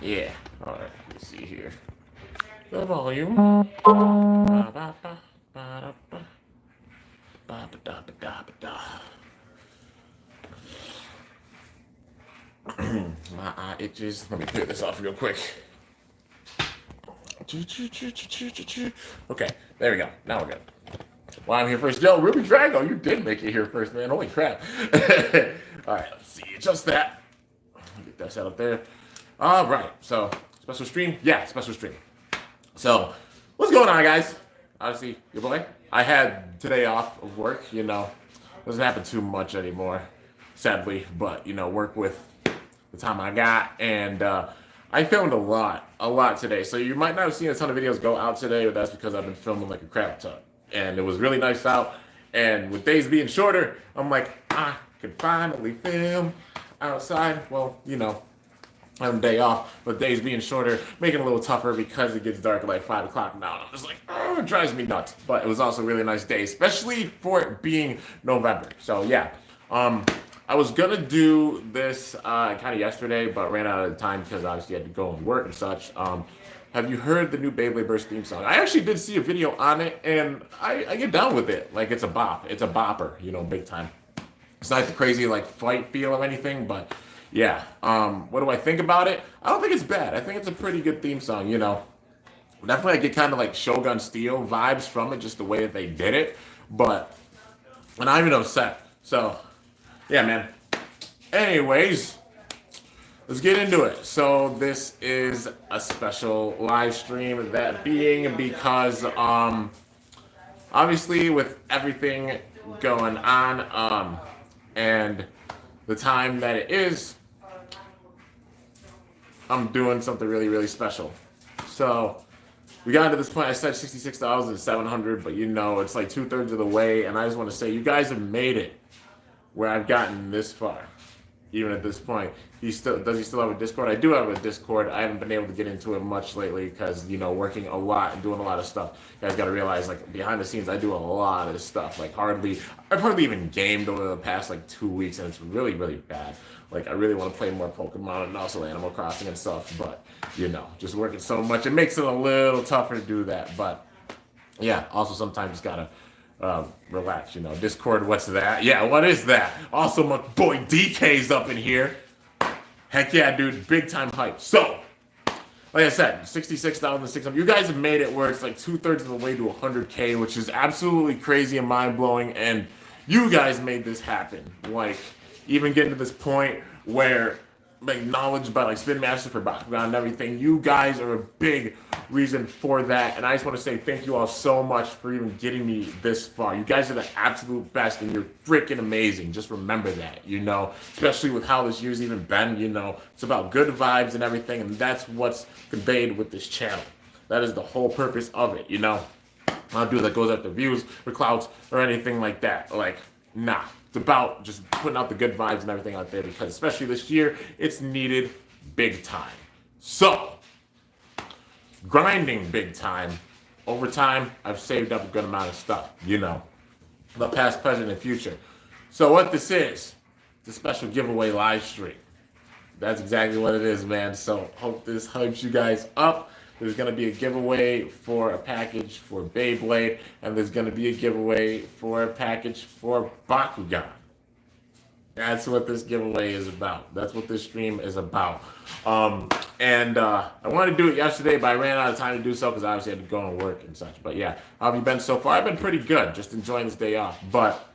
Yeah. All right. Let's see here. The volume. Ba, ba, ba, ba, ba, ba, ba, da, ba, da, ba, da. My eye itches. Let me clear this off real quick. Okay, there we go. Now we're good. Well, I'm here first. Yo, Ruby Drago, you did make it here first, man. Holy crap. All right, let's see. Just that. Get that set up there. All right, so special stream? Yeah, special stream. So, what's going on, guys? Obviously, your boy. I had today off of work, Doesn't happen too much anymore, sadly. But, work with the time I got. And I filmed a lot today. So you might not have seen a ton of videos go out today, but that's because I've been filming like a crap ton. And it was really nice out. And with days being shorter, I'm like, I could finally film outside. Well, on a day off, but days being shorter, making it a little tougher because it gets dark at like 5 o'clock now. I'm just like, oh, it drives me nuts. But it was also a really nice day, especially for it being November. So yeah, I was gonna do this kind of yesterday, but ran out of time because obviously I had to go and work and such. Have you heard the new Beyblade Burst theme song? I actually did see a video on it, and I get down with it. Like, it's a bop. It's a bopper, big time. It's not the crazy, like, fight feel or anything, but yeah. What do I think about it? I don't think it's bad. I think it's a pretty good theme song, Definitely I get kind of like Shogun Steel vibes from it, just the way that they did it. But I'm not even upset. So, yeah, man. Anyways, let's get into it. So this is a special live stream, that being because obviously with everything going on and the time that it is, I'm doing something really, really special. So we got to this point. I said 66,700, but it's like 2/3 of the way, and I just want to say you guys have made it where I've gotten this far. Even at this point, does he still have a Discord? I do have a Discord. I haven't been able to get into it much lately because working a lot and doing a lot of stuff. You guys got to realize, like, behind the scenes, I do a lot of stuff. Like, I've hardly even gamed over the past like 2 weeks, and it's really, really bad. Like, I really want to play more Pokemon and also Animal Crossing and stuff, but just working so much, it makes it a little tougher to do that. But yeah, also sometimes just gotta relax, Discord, what's that? Yeah, what is that? Also, my boy DK's up in here. Heck yeah, dude, big time hype. So, like I said, 66,600. You guys have made it where it's like 2/3 of the way to 100K, which is absolutely crazy and mind blowing. And you guys made this happen. Like, even getting to this point where acknowledged by like Spin Master for Bakugan and everything. You guys are a big reason for that, and I just want to say thank you all so much for even getting me this far. You guys are the absolute best, and you're freaking amazing. Just remember that, especially with how this year's even been. It's about good vibes and everything, and that's what's conveyed with this channel. That is the whole purpose of it. I don't do that goes after views or clouds or anything like that. Like, nah. It's about just putting out the good vibes and everything out there because especially this year, it's needed big time. So, grinding big time. Over time, I've saved up a good amount of stuff, the past, present, and future. So what this is, it's a special giveaway live stream. That's exactly what it is, man. So hope this hypes you guys up. There's going to be a giveaway for a package for Beyblade, and there's going to be a giveaway for a package for Bakugan. That's what this giveaway is about. That's what this stream is about. And I wanted to do it yesterday, but I ran out of time to do so because obviously I had to go and work and such. But yeah, how have you been so far? I've been pretty good, just enjoying this day off. But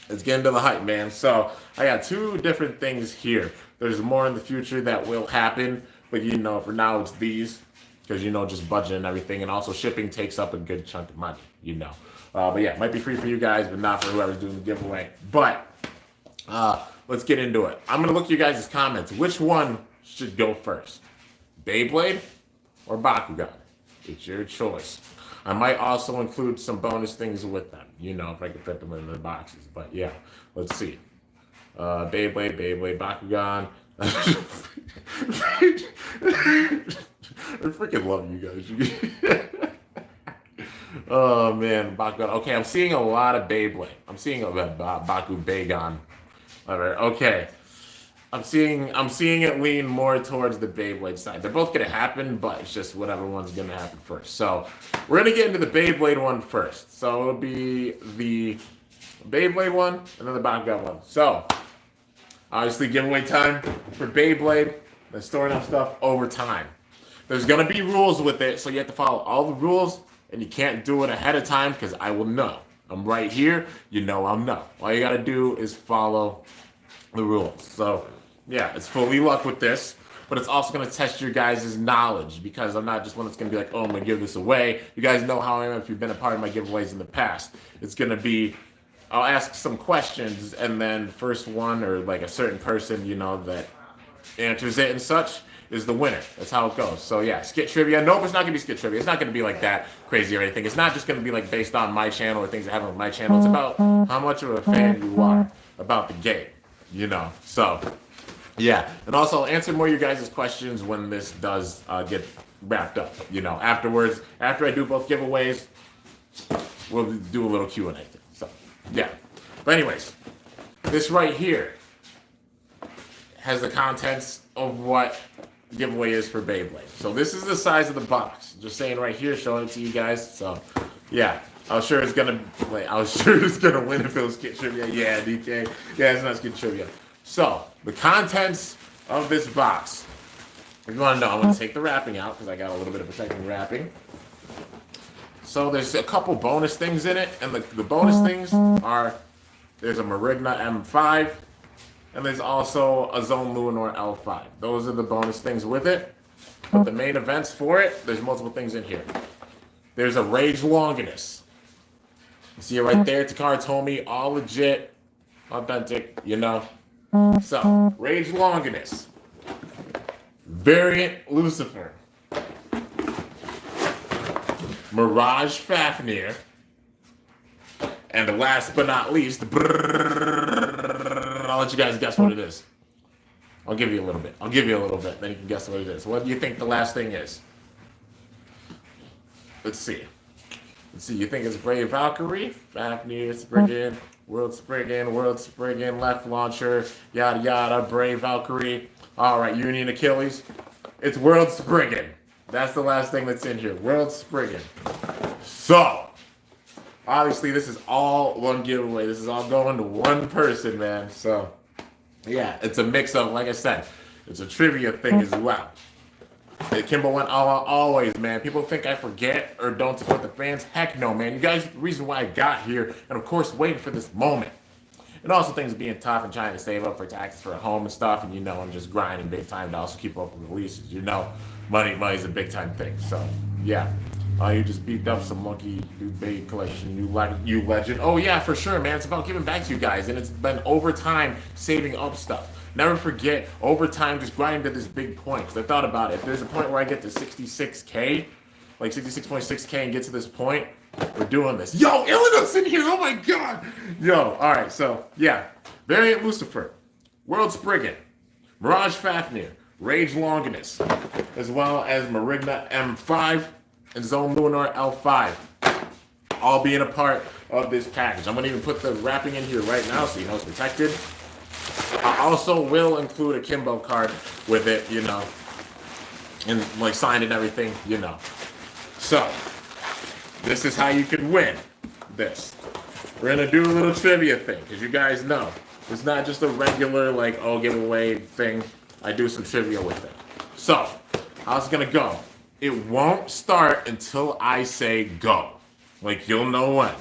let's get into the hype, man. So I got 2 different things here. There's more in the future that will happen, but for now it's these. Because, just budget and everything. And also shipping takes up a good chunk of money, But yeah, it might be free for you guys, but not for whoever's doing the giveaway. But let's get into it. I'm going to look at you guys' comments. Which one should go first? Beyblade or Bakugan? It's your choice. I might also include some bonus things with them, if I can fit them in the boxes. But yeah, let's see. Beyblade, Bakugan. I freaking love you guys. Oh man, Bakugan. Okay, I'm seeing a lot of Beyblade. I'm seeing a Bakugan. All right, okay. I'm seeing it lean more towards the Beyblade side. They're both gonna happen, but it's just whatever one's gonna happen first. So we're gonna get into the Beyblade one first. So it'll be the Beyblade one and then the Bakugan one. So obviously giveaway time for Beyblade. They're storing up stuff over time. There's gonna be rules with it, so you have to follow all the rules, and you can't do it ahead of time because I will know. I'm right here. You know I'll know. All you gotta do is follow the rules. So yeah, it's fully luck with this, but it's also going to test your guys' knowledge because I'm not just one that's going to be like, oh, I'm going to give this away. You guys know how I am if you've been a part of my giveaways in the past. It's going to be, I'll ask some questions, and then first one or like a certain person, you know, that answers it and such is the winner. That's how it goes. So yeah, skit trivia. Nope, it's not going to be skit trivia. It's not going to be like that crazy or anything. It's not just going to be like based on my channel or things that happen on my channel. It's about how much of a fan you are about the game, you know. So yeah, and also I'll answer more of your guys' questions when this does get wrapped up. You know, afterwards, after I do both giveaways, we'll do a little Q&A. So, yeah. But anyways, this right here has the contents of what the giveaway is for Beyblade. So this is the size of the box. Just saying right here, showing it to you guys. So, yeah. I was sure it's gonna win if it was skit trivia. Yeah, DK. Yeah, it's not skit trivia. So, the contents of this box. If you want to know, I'm going to take the wrapping out because I got a little bit of protecting wrapping. So, there's a couple bonus things in it, and the bonus things are, there's a Marigna M5, and there's also a Zone Luminor L5. Those are the bonus things with it. But the main events for it, there's multiple things in here. There's a Rage Longinus. You see it right there, Takara told me, all legit, authentic, you know. So, Rage Longinus, Variant Lucifer, Mirage Fafnir, and the last but not least, I'll let you guys guess what it is. I'll give you a little bit, then you can guess what it is. What do you think the last thing is? Let's see, you think it's Brave Valkyrie, Fafnir, Spriggan, World Spriggan, left launcher, yada yada, Brave Valkyrie. All right, Union Achilles. It's World Spriggan. That's the last thing that's in here, World Spriggan. So, obviously this is all one giveaway. This is all going to one person, man. So, yeah, it's a mix of, like I said, it's a trivia thing as well. Kimbo went always, man. People think I forget or don't support the fans. Heck no, man. You guys are the reason why I got here, and of course, waiting for this moment. And also things being tough and trying to save up for taxes for a home and stuff, and you know, I'm just grinding big time to also keep up with releases. You know, money's a big time thing. So, yeah. You just beat up some monkey new bait collection, new legend. Oh yeah, for sure, man. It's about giving back to you guys, and it's been over time saving up stuff. Never forget, over time, just grind to this big point. Because I thought about it. If there's a point where I get to 66K, like 66.6K, and get to this point, we're doing this. Yo, Illinois in here. Oh my God. Yo, all right. So yeah, Variant Lucifer, World Spriggan, Mirage Fafnir, Rage Longinus, as well as Marigna M5 and Zone Luminor L5, all being a part of this package. I'm gonna even put the wrapping in here right now so you know it's protected. I also will include a Kimbo card with it, you know, and like signed and everything, you know. So, this is how you can win this. We're gonna do a little trivia thing, because you guys know, it's not just a regular, like, oh, giveaway thing. I do some trivia with it. So, how's it gonna go? It won't start until I say go. Like, you'll know when.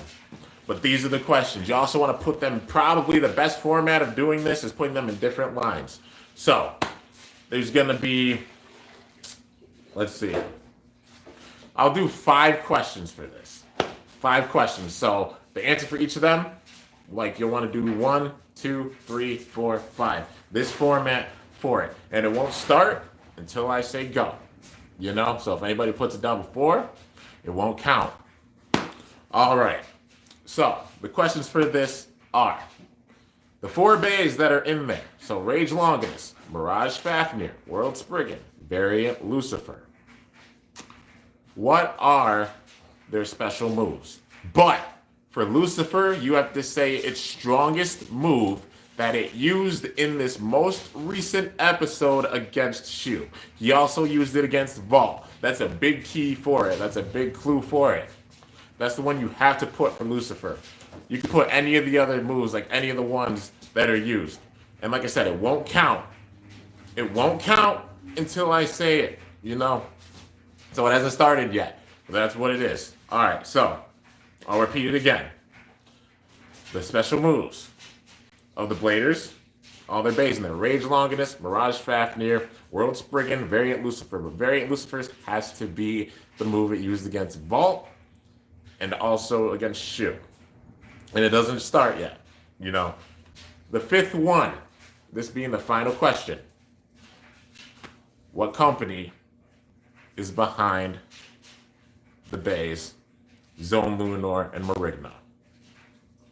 But these are the questions. You also want to put them, probably the best format of doing this is putting them in different lines. So, there's going to be, let's see. I'll do 5 questions for this. 5 questions. So, the answer for each of them, like you'll want to do 1, 2, 3, 4, 5. This format for it. And it won't start until I say go. You know? So, if anybody puts it down before, it won't count. All right. So, the questions for this are the 4 bays that are in there. So, Rage Longinus, Mirage Fafnir, World Spriggan, Variant Lucifer. What are their special moves. But for Lucifer, you have to say its strongest move that it used in this most recent episode against Shu. He also used it against Vault. That's a big key for it. That's a big clue for it. That's the one you have to put for Lucifer. You can put any of the other moves, like any of the ones that are used. And like I said, it won't count. It won't count until I say it, you know? So it hasn't started yet. But that's what it is. All right, so I'll repeat it again. The special moves of the Bladers, all their bays in there. Rage Longinus, Mirage Fafnir, World Spriggan, Variant Lucifer. But Variant Lucifer's has to be the move it used against Vault and also against Shu. And it doesn't start yet, you know. The fifth one, this being the final question. What company is behind the bays, Zone Luminor and Marigna?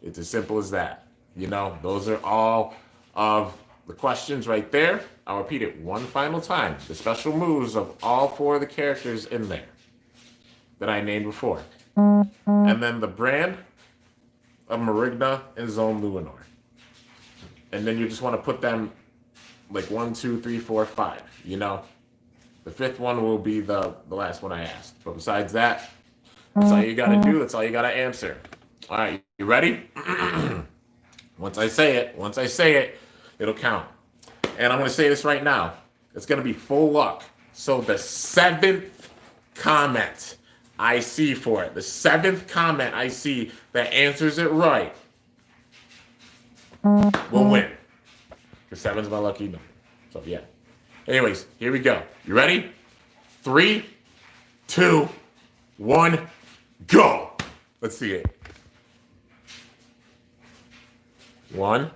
It's as simple as that. You know, those are all of the questions right there. I'll repeat it one final time. The special moves of all four of the characters in there that I named before. And then the brand of Marigna and Zone Luminor. And then you just want to put them like 1, 2, 3, 4, 5, you know? The fifth one will be the last one I asked. But besides that, that's all you got to do. That's all you got to answer. All right, you ready? Once I say it, it'll count. And I'm going to say this right now. It's going to be full luck. So the 7th comment I see for it, the 7th comment I see that answers it right, will win. Because 7's my lucky number. So, yeah. Anyways, here we go. You ready? 3, 2, 1, go. Let's see it. 1,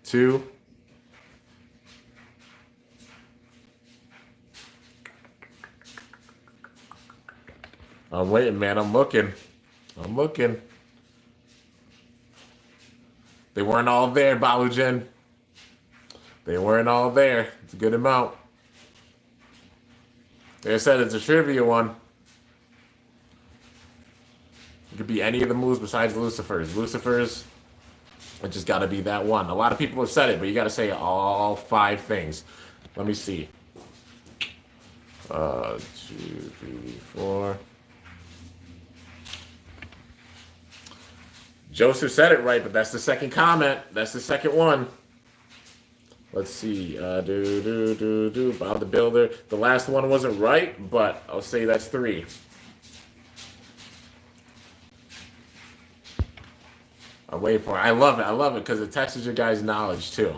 2, I'm waiting, man. I'm looking. They weren't all there, Balujan. They weren't all there. It's a good amount. Like I said, it's a trivia one. It could be any of the moves besides Lucifer's. Lucifer's, it just got to be that one. A lot of people have said it, but you got to say all 5 things. Let me see. 2, 3, 4. Joseph said it right, but that's the second comment. That's the second one. Let's see. Bob the Builder. The last one wasn't right, but I'll say that's 3. I'll wait for it. I love it because it tests your guys' knowledge too.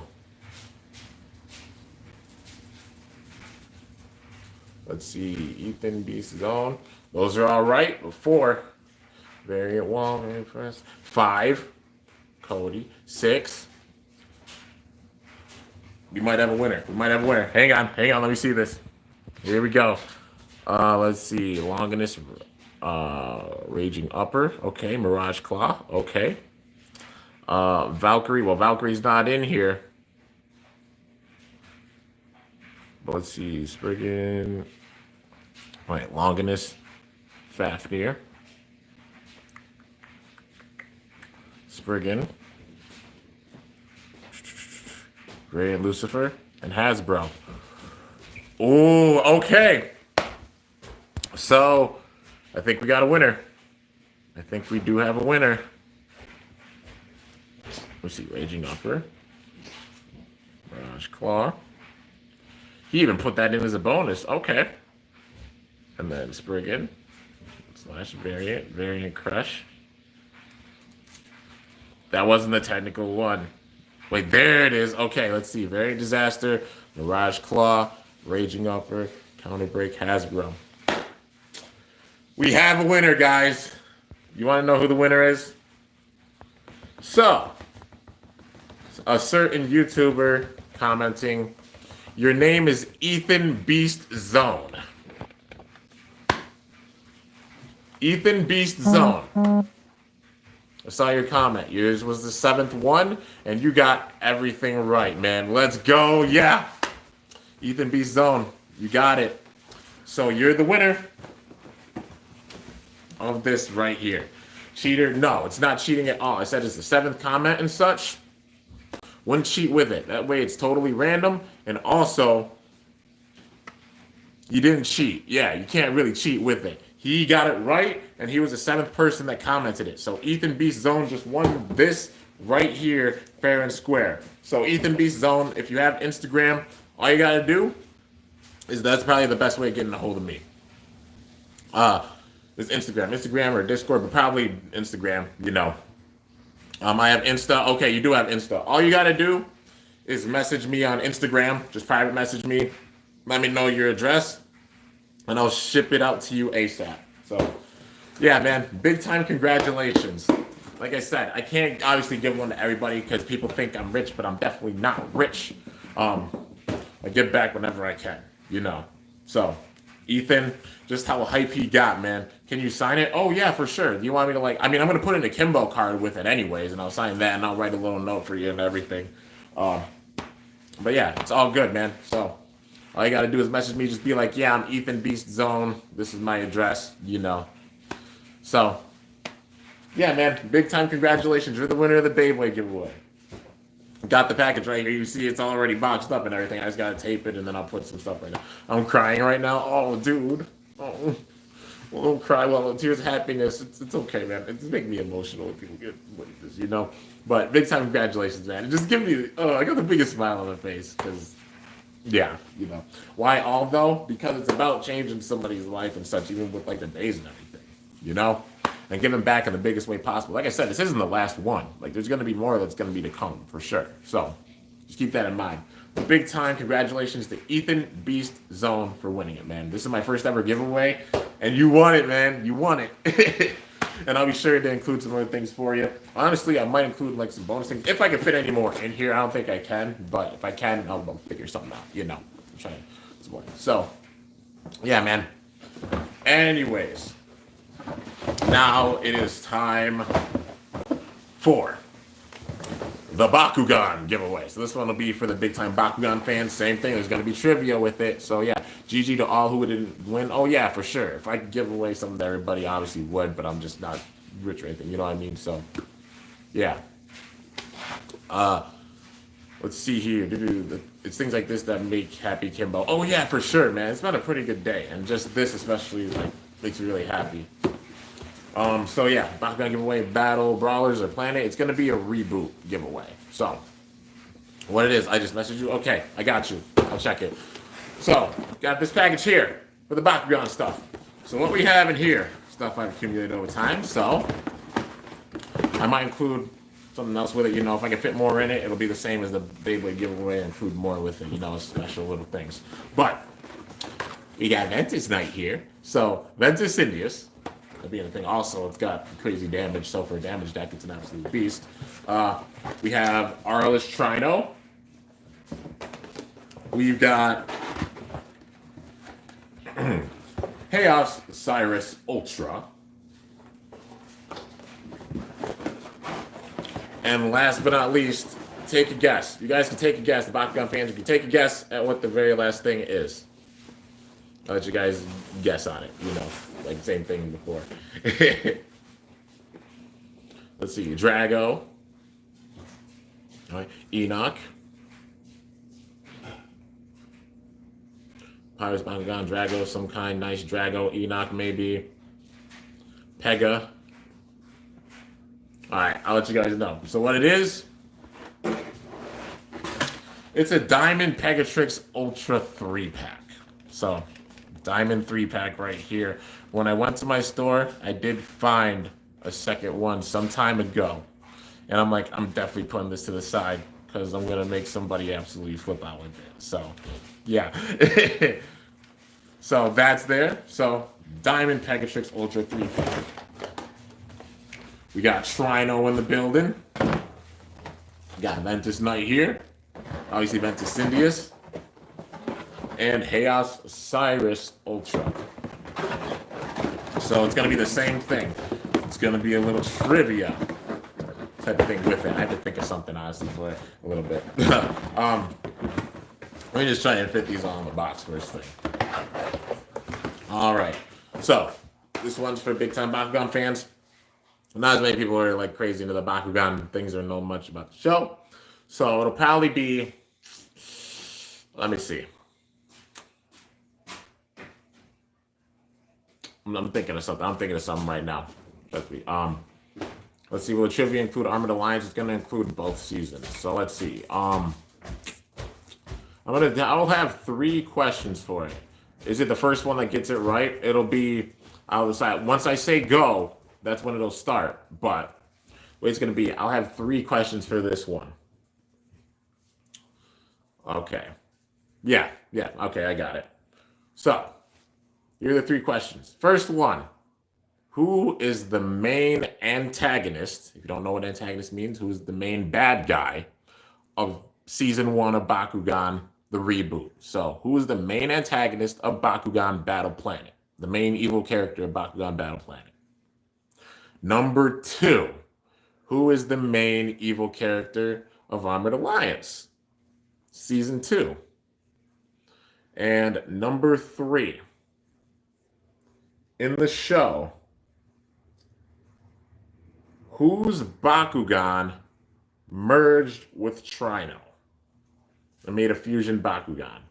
Let's see. Ethan Beast Zone. Those are all right. 4. Variant Wall, Variant Press. 5. Cody. 6. We might have a winner. Hang on. Let me see this. Here we go. Let's see. Longinus, Raging Upper. Okay. Mirage Claw. Okay. Valkyrie. Well, Valkyrie's not in here. But let's see. Spriggan. All right. Longinus, Fafnir. Spriggan. Ray and Lucifer. And Hasbro. Ooh, okay. So, I think we got a winner. I think we do have a winner. Let's see. Raging Upper. Mirage Claw. He even put that in as a bonus. Okay. And then Spriggan. / Variant Crush. That wasn't the technical one. Wait, there it is. Okay, let's see. Variant Disaster, Mirage Claw, Raging Upper, Counter Break, Hasbro. We have a winner, guys. You want to know who the winner is? So, a certain YouTuber commenting, your name is Ethan Beast Zone. Ethan Beast Zone. I saw your comment. Yours was the 7th one, and you got everything right, man. Let's go. Yeah. Ethan Beast Zone. You got it. So you're the winner of this right here. Cheater? No, it's not cheating at all. I said it's the 7th comment and such. Wouldn't cheat with it. That way it's totally random. And also, you didn't cheat. Yeah, you can't really cheat with it. He got it right, and he was the 7th person that commented it. So Ethan Beast Zone just won this right here, fair and square. So Ethan Beast Zone, if you have Instagram, all you gotta do is that's probably the best way of getting a hold of me. It's Instagram or Discord, but probably Instagram, you know. I have Insta. Okay, you do have Insta. All you gotta do is message me on Instagram. Just private message me. Let me know your address, and I'll ship it out to you ASAP. So, yeah, man, big time congratulations. Like I said, I can't obviously give one to everybody because people think I'm rich, but I'm definitely not rich. I give back whenever I can, you know. So, Ethan, just how hype he got, man. Can you sign it? Oh, yeah, for sure. Do you want me to, like, I mean, I'm going to put in a Kimbo card with it anyways, and I'll sign that, and I'll write a little note for you and everything. But, yeah, it's all good, man. So, all you got to do is message me. Just be like, yeah, I'm Ethan Beast Zone. This is my address, you know. So, yeah, man, big time congratulations. You're the winner of the Beyblade giveaway. Got the package right here. You see it's already boxed up and everything. I just got to tape it, and then I'll put some stuff right now. I'm crying right now. Oh, dude. Oh, well, don't cry. Well, tears of happiness. It's okay, man. It's making me emotional when people get what it is, you know. But big time congratulations, man. Just give me, I got the biggest smile on my face because, yeah, you know. Why all, though? Because it's about changing somebody's life and such, even with, like, the days and everything, you know? And giving back in the biggest way possible. Like I said, this isn't the last one. Like, there's going to be more that's going to be to come, for sure. So, just keep that in mind. But big time congratulations to Ethan Beast Zone for winning it, man. This is my first ever giveaway, and you won it, man. You won it. And I'll be sure to include some other things for you. Honestly, I might include, like, some bonus things. If I can fit any more in here, I don't think I can. But if I can, I'll figure something out, you know. I'm trying to support. So, yeah, man. Anyways. Now it is time for the Bakugan giveaway. So this one will be for the big time Bakugan fans. Same thing. There's going to be trivia with it. So yeah, GG to all who didn't win. Oh yeah, for sure. If I could give away something to everybody, I obviously would, but I'm just not rich or anything. You know what I mean? So yeah. Let's see here. It's things like this that make happy Kimbo. Oh yeah, for sure, man. It's been a pretty good day, and just this especially like makes me really happy. So yeah, Bakugan giveaway, Battle, Brawlers, or Planet. It's gonna be a reboot giveaway. So, what it is, I just messaged you. Okay, I got you. I'll check it. So, got this package here for the Bakugan stuff. So what we have in here, stuff I've accumulated over time. So, I might include something else with it. You know, if I can fit more in it, it'll be the same as the Beyblade giveaway and include more with it. You know, special little things. But we got Ventus Knight here. So Ventus Indius. Being a thing. Also, it's got crazy damage, so for a damage deck, it's an absolute beast. We have Arlish Trino. We've got Chaos Cyrus Ultra. And last but not least, take a guess. You guys can take a guess. The Bakugan fans, you can take a guess at what the very last thing is. I'll let you guys guess on it, you know. Like same thing before. Let's see. Drago. All right. Enoch. Pirates, Bakugan, Drago, some kind. Nice Drago. Enoch, maybe. Pega. All right. I'll let you guys know. So what it is, it's a Diamond Pegatrix Ultra 3-pack. So, Diamond 3-pack right here. When I went to my store, I did find a second one some time ago. And I'm like, I'm definitely putting this to the side because I'm going to make somebody absolutely flip out with it. So, yeah. So, that's there. So, Diamond Pegatrix Ultra 3-pack. We got Trino in the building. We got Ventus Knight here. Obviously, Ventus Indius. And Chaos Cyrus Ultra. So it's going to be the same thing. It's going to be a little trivia type of thing with it. I had to think of something, honestly, for a little bit. Let me just try and fit these all in the box first thing. All right. So this one's for big time Bakugan fans. Not as many people are like crazy into the Bakugan things or know much about the show. So it'll probably be, let me see. I'm thinking of something. I'm thinking of something right now. Let's see. Will the trivia include Armored Alliance? It's going to include both seasons. So let's see. I'll have 3 questions for it. Is it the first one that gets it right? It'll be, I'll decide. Once I say go, that's when it'll start. But the way it's going to be, I'll have 3 questions for this one. Okay. Yeah. Okay, I got it. So, here are the 3 questions. First one. Who is the main antagonist? If you don't know what antagonist means, who is the main bad guy of season 1 of Bakugan, the reboot? So, who is the main antagonist of Bakugan Battle Planet? The main evil character of Bakugan Battle Planet. Number 2, who is the main evil character of Armored Alliance? Season 2. And number 3, in the show, whose Bakugan merged with Trino and made a fusion Bakugan?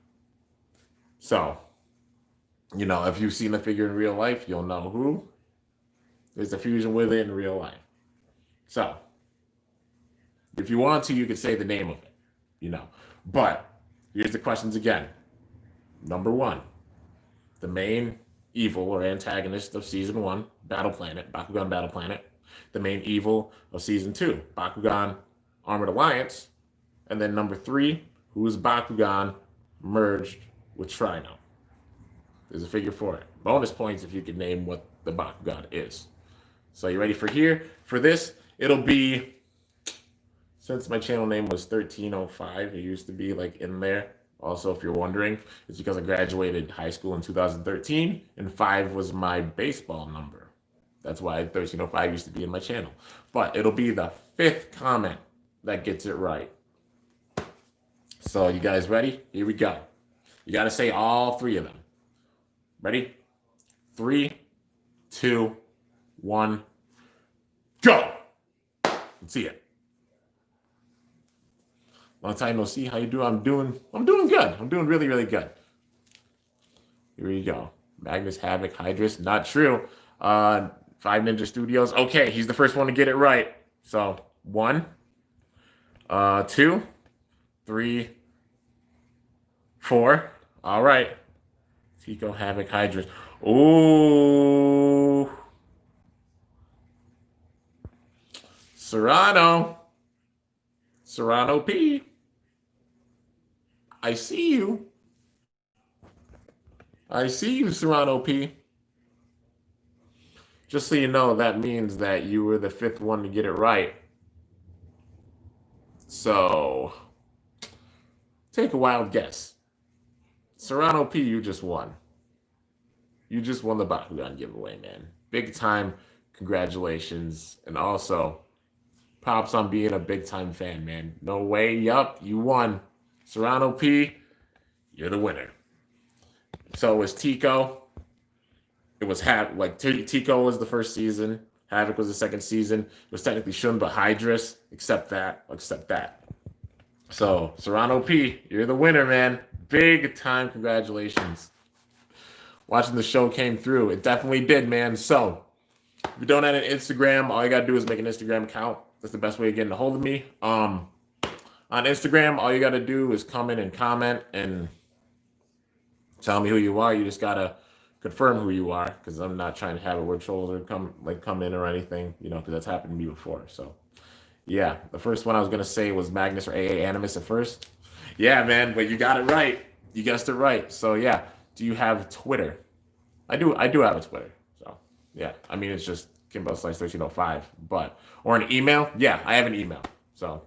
So, if you've seen the figure in real life, you'll know who is a fusion with it in real life. So, if you want to, you could say the name of it, But here's the questions again. Number 1, the main evil or antagonist of season 1, Battle Planet, Bakugan Battle Planet. The main evil of season 2, Bakugan Armored Alliance. And then number 3, who is Bakugan merged with Trino? There's a figure for it. Bonus points if you can name what the Bakugan is. So you ready for here? For this, it'll be, since my channel name was 1305, it used to be like in there. Also, if you're wondering, it's because I graduated high school in 2013, and 5 was my baseball number. That's why 1305 used to be in my channel. But it'll be the 5th comment that gets it right. So you guys ready? Here we go. You got to say all 3 of them. Ready? 3, 2, 1, go! Let's see it. Long time no see. How you doing? I'm doing good. I'm doing really, really good. Here we go. Magnus, Havoc, Hydrus. Not true. 5 Ninja Studios. Okay, he's the first one to get it right. So 1, 2, 3, 4. All right. Tico, Havoc, Hydrus. Ooh. Serrano P. I see you. Serrano P. Just so you know, that means that you were the 5th one to get it right. So, take a wild guess. Serrano P, you just won. You just won the Bakugan giveaway, man. Big time congratulations. And also, props on being a big time fan, man. No way. Yup, you won. Serrano P, you're the winner. So it was Tico. It was Tico was the first season. Havoc was the second season. It was technically Shun, but Hydrus. Accept that. So Serrano P, you're the winner, man. Big time congratulations. Watching the show came through. It definitely did, man. So if you don't have an Instagram, all you gotta do is make an Instagram account. That's the best way of getting a hold of me. On Instagram, all you got to do is come in and comment and tell me who you are. You just got to confirm who you are, because I'm not trying to have it where trolls are come in or anything, because that's happened to me before. So, yeah, the first one I was going to say was Magnus or AA Animus at first. Yeah, man, but you got it right. You guessed it right. So, yeah, do you have Twitter? I do have a Twitter. So, yeah, I mean, it's just Kimbo/1305, or an email. Yeah, I have an email. So,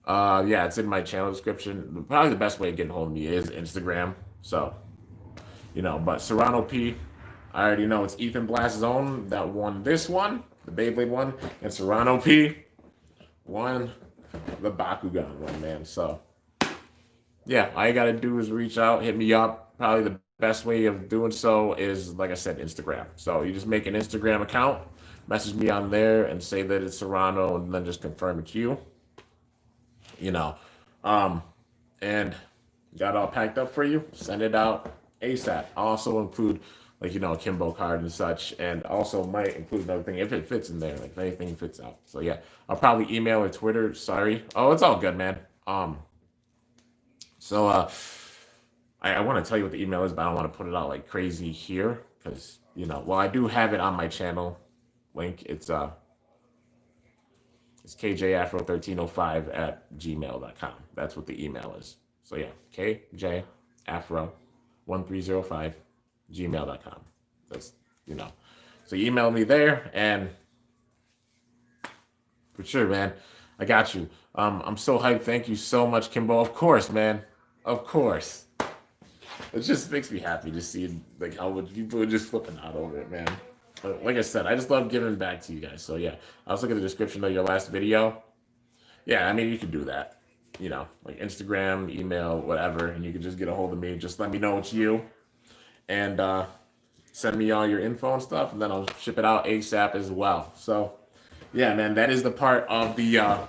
yeah, it's in my channel description. Probably the best way of getting hold of me is Instagram. So, but Serrano P, I already know it's Ethan Blast's own that won this one, the Beyblade one, and Serrano P won the Bakugan one, man. So, yeah, all you got to do is reach out, hit me up. Probably the best way of doing so is, like I said, Instagram. So you just make an Instagram account, message me on there, and say that it's Serrano, and then just confirm it's you. You know, um, and got it all packed up for you. Send it out ASAP. Also include like a Kimbo card and such, and also might include another thing if it fits in there, like if anything fits out. So yeah, I'll probably email or Twitter. Sorry. Oh, it's all good, man. So I want to tell you what the email is, but I don't want to put it out like crazy here because well, I do have it on my channel link. It's kjafro1305 at gmail.com. That's what the email is. So yeah, kjafro1305 gmail.com. That's So you email me there, and for sure, man, I got you. I'm so hyped. Thank you so much, Kimbo. Of course, man. Of course. It just makes me happy to see like how much people are just flipping out over it, man. But like I said, I just love giving back to you guys. So yeah, I was looking at the description of your last video. Yeah, I mean you could do that. Like Instagram, email, whatever, and you can just get a hold of me. Just let me know it's you, and send me all your info and stuff, and then I'll ship it out ASAP as well. So yeah, man, that is the part of the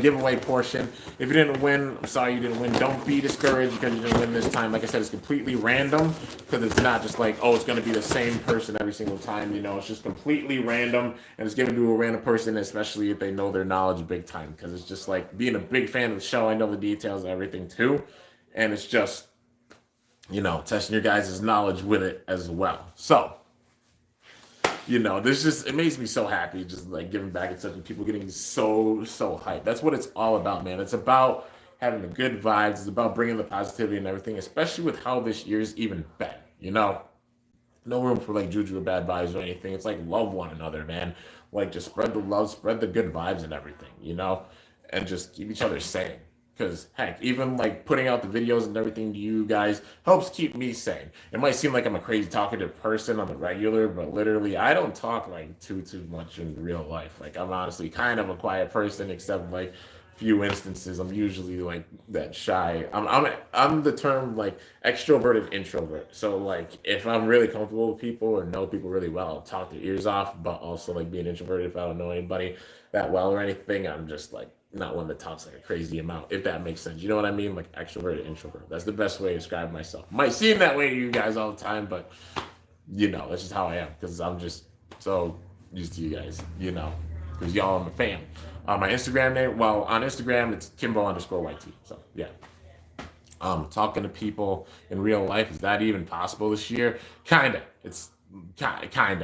giveaway portion. If you didn't win, I'm sorry you didn't win. Don't be discouraged because you didn't win this time. Like I said, it's completely random because it's not just like, oh, it's going to be the same person every single time. It's just completely random, and it's given to a random person, especially if they know their knowledge big time, because it's just like being a big fan of the show. I know the details and everything too, and it's just, testing your guys' knowledge with it as well. So, it makes me so happy just like giving back and such, and people getting so hyped. That's what it's all about, man. It's about having the good vibes. It's about bringing the positivity and everything, especially with how this year's even been. No room for like juju or bad vibes or anything. It's like love one another, man. Like just spread the love, spread the good vibes and everything, and just keep each other sane. Because heck, even like putting out the videos and everything to you guys helps keep me sane. It might seem like I'm a crazy talkative person on the regular, but literally I don't talk like too much in real life. Like I'm honestly kind of a quiet person, except like few instances. I'm usually like that shy. I'm the term like extroverted introvert. So like if I'm really comfortable with people or know people really well, I'll talk their ears off. But also like being introverted, if I don't know anybody that well or anything, I'm just like not one that talks like a crazy amount, if that makes sense. You know what I mean? Like extroverted introvert. That's the best way to describe myself. Might seem that way to you guys all the time, but that's just how I am, because I'm just so used to you guys, because y'all are my fam. My Instagram name, well, on Instagram it's Kimbo_YT. So yeah. Talking to people in real life, is that even possible this year? Kinda. It's kinda, kind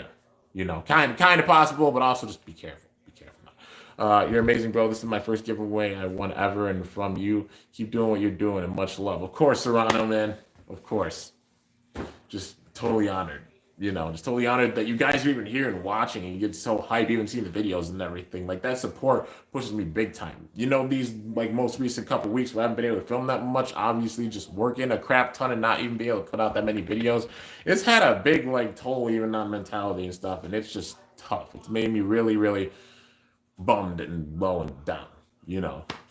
of possible, but also just be careful. You're amazing, bro. This is my first giveaway I won ever, and from you, keep doing what you're doing, and much love. Of course, Serrano, man. Of course. Just totally honored. Just totally honored that you guys are even here and watching, and you get so hyped, even seeing the videos and everything. Like, that support pushes me big time. These, like, most recent couple weeks where I haven't been able to film that much, obviously, just working a crap ton and not even be able to put out that many videos. It's had a big, like, toll even on mentality and stuff, and it's just tough. It's made me really, really bummed and low and down,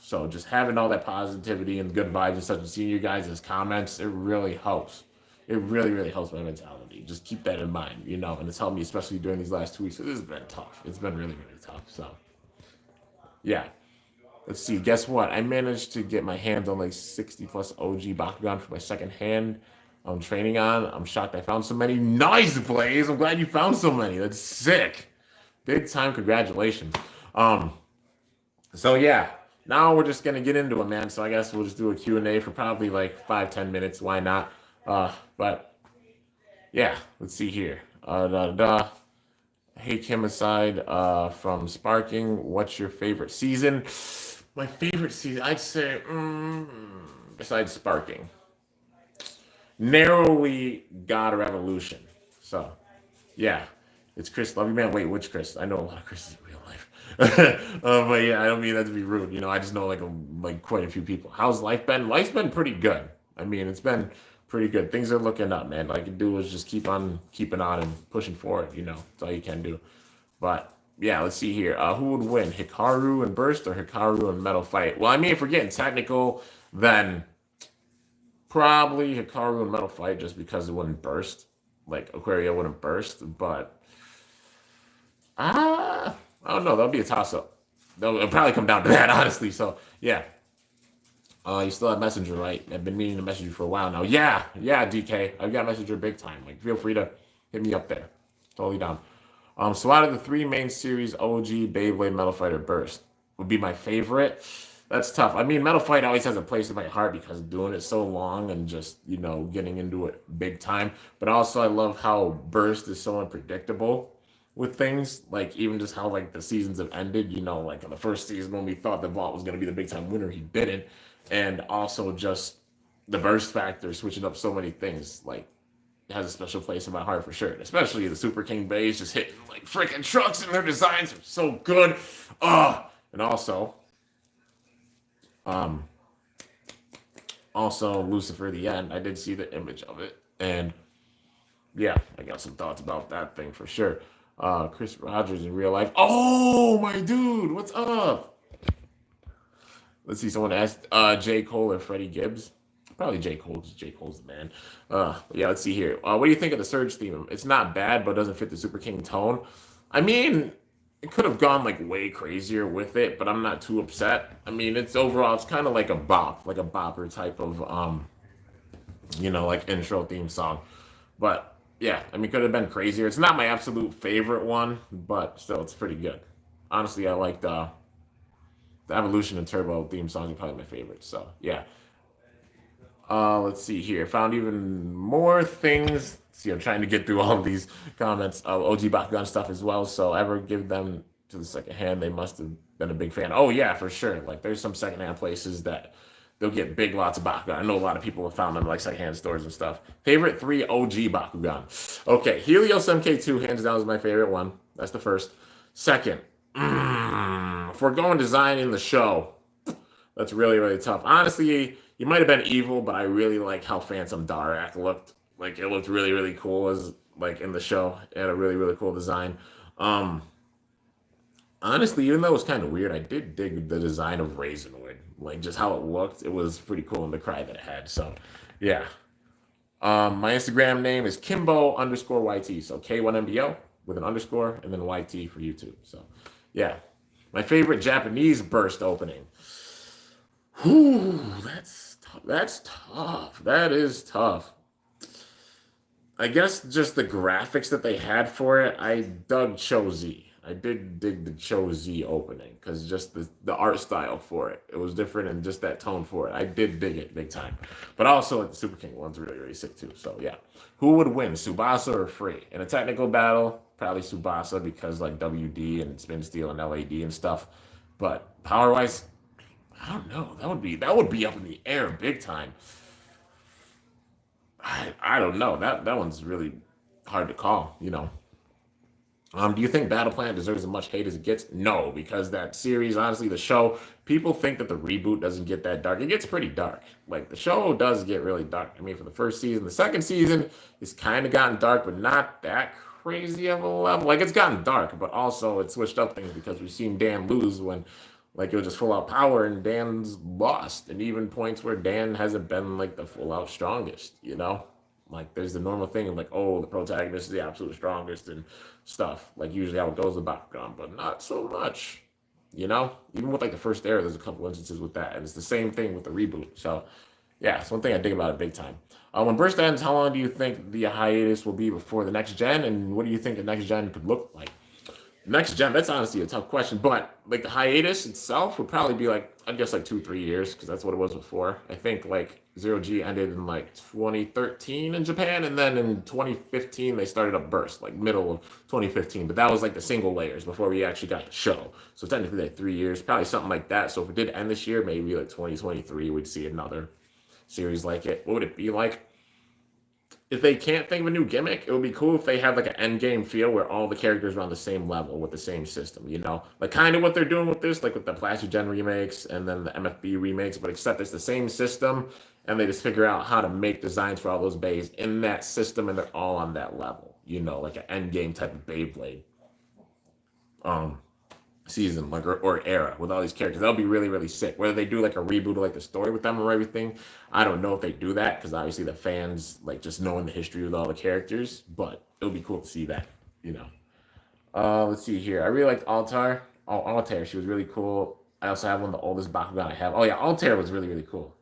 So just having all that positivity and good vibes and such, and seeing you guys' comments, it really helps. It really, really helps my mentality. Just keep that in mind, and it's helped me, especially during these last 2 weeks. So this has been tough. It's been really, really tough. So yeah. Let's see. Guess what? I managed to get my hands on like 60 plus OG Bakugan for my second hand I'm training on. I'm shocked I found so many. Nice, Blaze. I'm glad you found so many. That's sick. Big time. Congratulations. So yeah, now we're just gonna get into it, man. So I guess we'll just do a Q&A for probably like 5-10 minutes. Why not? But yeah, let's see here. Hey, Kim aside, from Sparking, what's your favorite season? My favorite season, I'd say, besides Sparking, narrowly God or Evolution. So yeah, it's Chris. Love you, man. Wait, which Chris? I know a lot of Chris's in real life. But yeah, I don't mean that to be rude. I just know like quite a few people. How's life been? Life's been pretty good. I mean, it's been pretty good. Things are looking up, man. All you can do is just keep on keeping on and pushing forward. That's all you can do. But yeah, let's see here. Who would win, Hikaru and Burst or Hikaru and Metal Fight? Well, I mean, if we're getting technical, then Probably Hikaru and Metal Fight just because it wouldn't burst. Like Aquaria wouldn't burst, but I don't know. That'll be a toss up. It'll probably come down to that, honestly. So yeah. You still have Messenger, right? I've been meaning to message you for a while now. Yeah, yeah, DK. I've got Messenger big time. Like, feel free to hit me up there. Totally down. So out of the three main series, OG, Beyblade, Metal Fight, or Burst would be my favorite. That's tough. I mean, Metal Fight always has a place in my heart because doing it so long and just, getting into it big time. But also, I love how Burst is so unpredictable with things. Like, even just how, like, the seasons have ended. Like, in the first season when we thought the Vault was going to be the big time winner, he didn't. And also just the Burst factor, switching up so many things. Like, it has a special place in my heart for sure. Especially the Super King Bays just hitting, like, freaking trucks, and their designs are so good. And also Lucifer the End. I did see the image of it, and yeah, I got some thoughts about that thing for sure. Chris Rogers in real life. Oh my dude, what's up? Let's see. Someone asked J. Cole or Freddie Gibbs. Probably J. Cole, because J. Cole's the man. Yeah, let's see here. What do you think of the Surge theme? It's not bad, but doesn't fit the Super King tone. I mean, it could have gone like way crazier with it, but I'm not too upset. I mean, it's kind of like a bop, like a bopper type of like intro theme song. But yeah, I mean, could have been crazier. It's not my absolute favorite one, but still, it's pretty good. Honestly, I like the Evolution and Turbo theme songs are probably my favorite. So yeah. Let's see here. Found even more things. See, I'm trying to get through all of these comments of OG Bakugan stuff as well. So ever give them to the second hand, they must have been a big fan. Oh yeah, for sure. Like there's some secondhand places that they'll get big lots of Bakugan. I know a lot of people have found them like secondhand stores and stuff. Favorite 3 OG Bakugan. Okay, Helios MK2 hands down is my favorite one. That's the first. Second, if we're going design in the show, that's really, really tough. Honestly, you might have been evil, but I really like how Phantom Darak looked. Like it looked really, really cool as like in the show. It had a really, really cool design. Honestly, even though it was kind of weird, I did dig the design of Raisinwood. Like just how it looked, it was pretty cool in the cry that it had. So yeah. My Instagram name is Kimbo_YT. So K1MBO with an underscore and then YT for YouTube. So yeah. My favorite Japanese burst opening. Whew, that's tough. That's tough. That is tough. I guess just the graphics that they had for it, I dug Cho-Z. I did dig the Cho-Z opening because just the art style for it. It was different and just that tone for it. I did dig it big time. But also like, the Super King one's really, really sick too. So yeah. Who would win, Tsubasa or Free? In a technical battle, probably Tsubasa because like WD and Spin Steel and LAD and stuff. But power-wise, I don't know. That would be up in the air big time. I don't know. That one's really hard to call, Do you think Battle Planet deserves as much hate as it gets? No, because that series, honestly, the show, people think that the reboot doesn't get that dark. It gets pretty dark. Like the show does get really dark. I mean, for the first season, the second season, it's kind of gotten dark, but not that crazy of a level. Like it's gotten dark, but also it switched up things because we've seen Dan lose when like it was just full out power and Dan's lost. And even points where Dan hasn't been like the full out strongest, Like there's the normal thing of like, oh, the protagonist is the absolute strongest and stuff. Like usually how it goes with Bakugan, but not so much. Even with like the first era, there's a couple instances with that. And it's the same thing with the reboot. So yeah, it's one thing I dig about it big time. When Burst ends, how long do you think the hiatus will be before the next gen? And what do you think the next gen could look like? Next gen, that's honestly a tough question, but like the hiatus itself would probably be like, I guess like 2-3 years, because that's what it was before. I think like Zero G ended in like 2013 in Japan, and then in 2015 they started up Burst, like middle of 2015. But that was like the single layers before we actually got the show. So technically like 3 years, probably something like that. So if it did end this year, maybe like 2023, we'd see another series like it. What would it be like? If they can't think of a new gimmick, it would be cool if they had like an end game feel where all the characters are on the same level with the same system, like kind of what they're doing with this, like with the Plastogen remakes and then the MFB remakes, but except it's the same system and they just figure out how to make designs for all those bays in that system and they're all on that level, like an end game type of Beyblade. season, like or era with all these characters. That'll be really, really sick. Whether they do like a reboot of like the story with them or everything, I don't know if they do that because obviously the fans like just knowing the history with all the characters. But it'll be cool to see that, you know. Let's see here. I really liked Altar. Oh, Altair, she was really cool. I also have one of the oldest Bakugan I have. Oh yeah, Altair was really, really cool.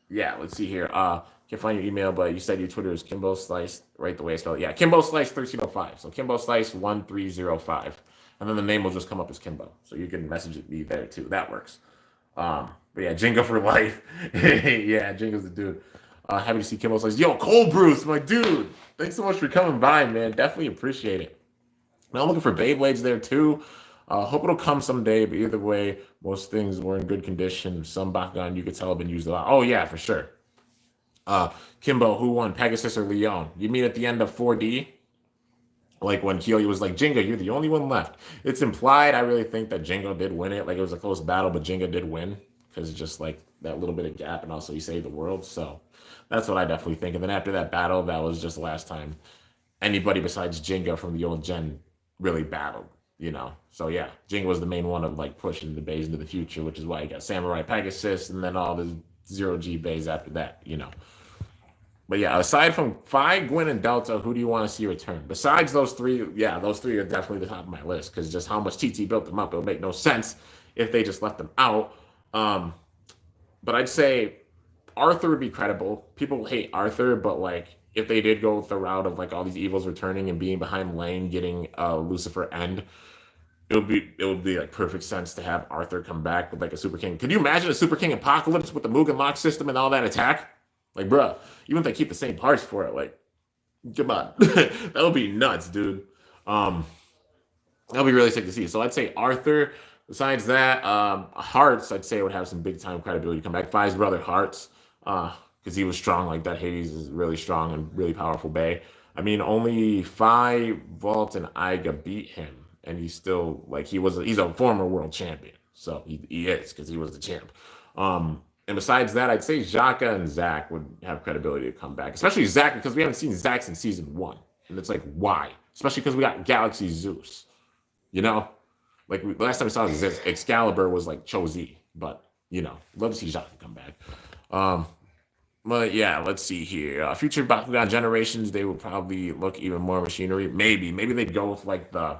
Yeah, let's see here. Can't find your email, but you said your Twitter is Kimbo Slice, right the way I spelled it. Yeah, Kimbo Slice 1305. So Kimbo Slice 1305. And then the name will just come up as Kimbo. So you can message it me there too. That works. But yeah, Jingo for life. Yeah, Jingo's the dude. Happy to see Kimbo Slice. Yo, Cold Bruce, my dude. Thanks so much for coming by, man. Definitely appreciate it. Now I'm looking for Beyblades there too. Hope it'll come someday, but either way, most things were in good condition. Some Bakugan you could tell have been used a lot. Oh yeah, for sure. Kimbo, who won, Pegasus or Leon? You mean at the end of 4D? Like when Kyoya was like, Jingo, you're the only one left. It's implied, I really think that Jingo did win it. Like it was a close battle, but Jingo did win because it's just like that little bit of gap, and also he saved the world. So that's what I definitely think. And then after that battle, that was just the last time anybody besides Jingo from the old gen really battled, you know. So yeah, Jingo was the main one of like pushing the bays into the future, which is why he got Samurai Pegasus and then all the zero G bays after that, you know. But yeah, aside from Phi, Gwen, and Delta, who do you want to see return? Besides those three, yeah, those three are definitely the top of my list because just how much TT built them up, it would make no sense if they just left them out. But I'd say Arthur would be credible. People hate Arthur, but like if they did go with the route of like all these evils returning and being behind Lane, getting Lucifer End, it would be like perfect sense to have Arthur come back with like a Super King. Could you imagine a Super King Apocalypse with the Mugen Lock system and all that attack? Like, bruh, even if they keep the same parts for it, like, come on, that would be nuts, dude. That'll be really sick to see. So I'd say Arthur. Besides that, Hearts, I'd say would have some big time credibility to come back. Phi's brother Hearts, because he was strong like that. Hades is really strong and really powerful Bay. I mean, only Phi, Vault, and Iga beat him, and he's still like he's a former world champion. So he is because he was the champ. And besides that, I'd say Xhaka and Zack would have credibility to come back, especially Zack because we haven't seen Zack since season 1, and it's like why? Especially because we got Galaxy Zeus, you know. Like the last time we saw Excalibur was like Cho-Z, but you know, love to see Xhaka come back. But yeah, let's see here. Future Bakugan generations, they would probably look even more machinery. Maybe they'd go with like the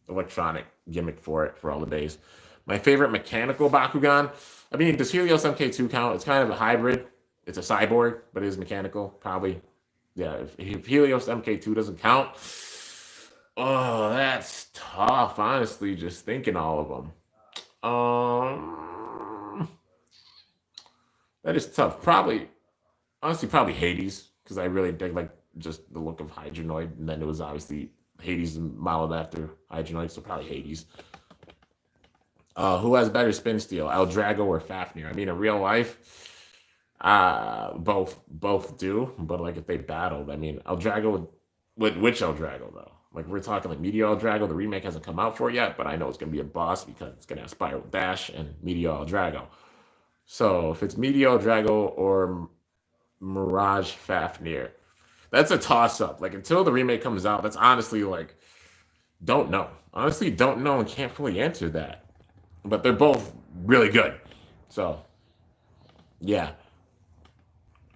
electronic gimmick for it for all the days. My favorite mechanical Bakugan. I mean, does Helios MK2 count? It's kind of a hybrid. It's a cyborg, but it is mechanical. Probably. Yeah, if Helios MK2 doesn't count, oh, that's tough. Honestly, just thinking all of them. That is tough. Honestly, probably Hades, because I really dig like just the look of Hydronoid, and then it was obviously Hades modeled after Hydronoid, so probably Hades. Who has better spin steel, Eldrago or Fafnir? I mean, in real life, both do, but like if they battled, I mean, Eldrago would which Eldrago though? Like we're talking like Meteor Eldrago. The remake hasn't come out for it yet, but I know it's gonna be a boss because it's gonna have Spiral Dash and Meteor Eldrago. So if it's Meteor Eldrago or Mirage Fafnir, that's a toss up. Like until the remake comes out, that's honestly like don't know. Honestly, don't know and can't fully answer that. But they're both really good. So yeah.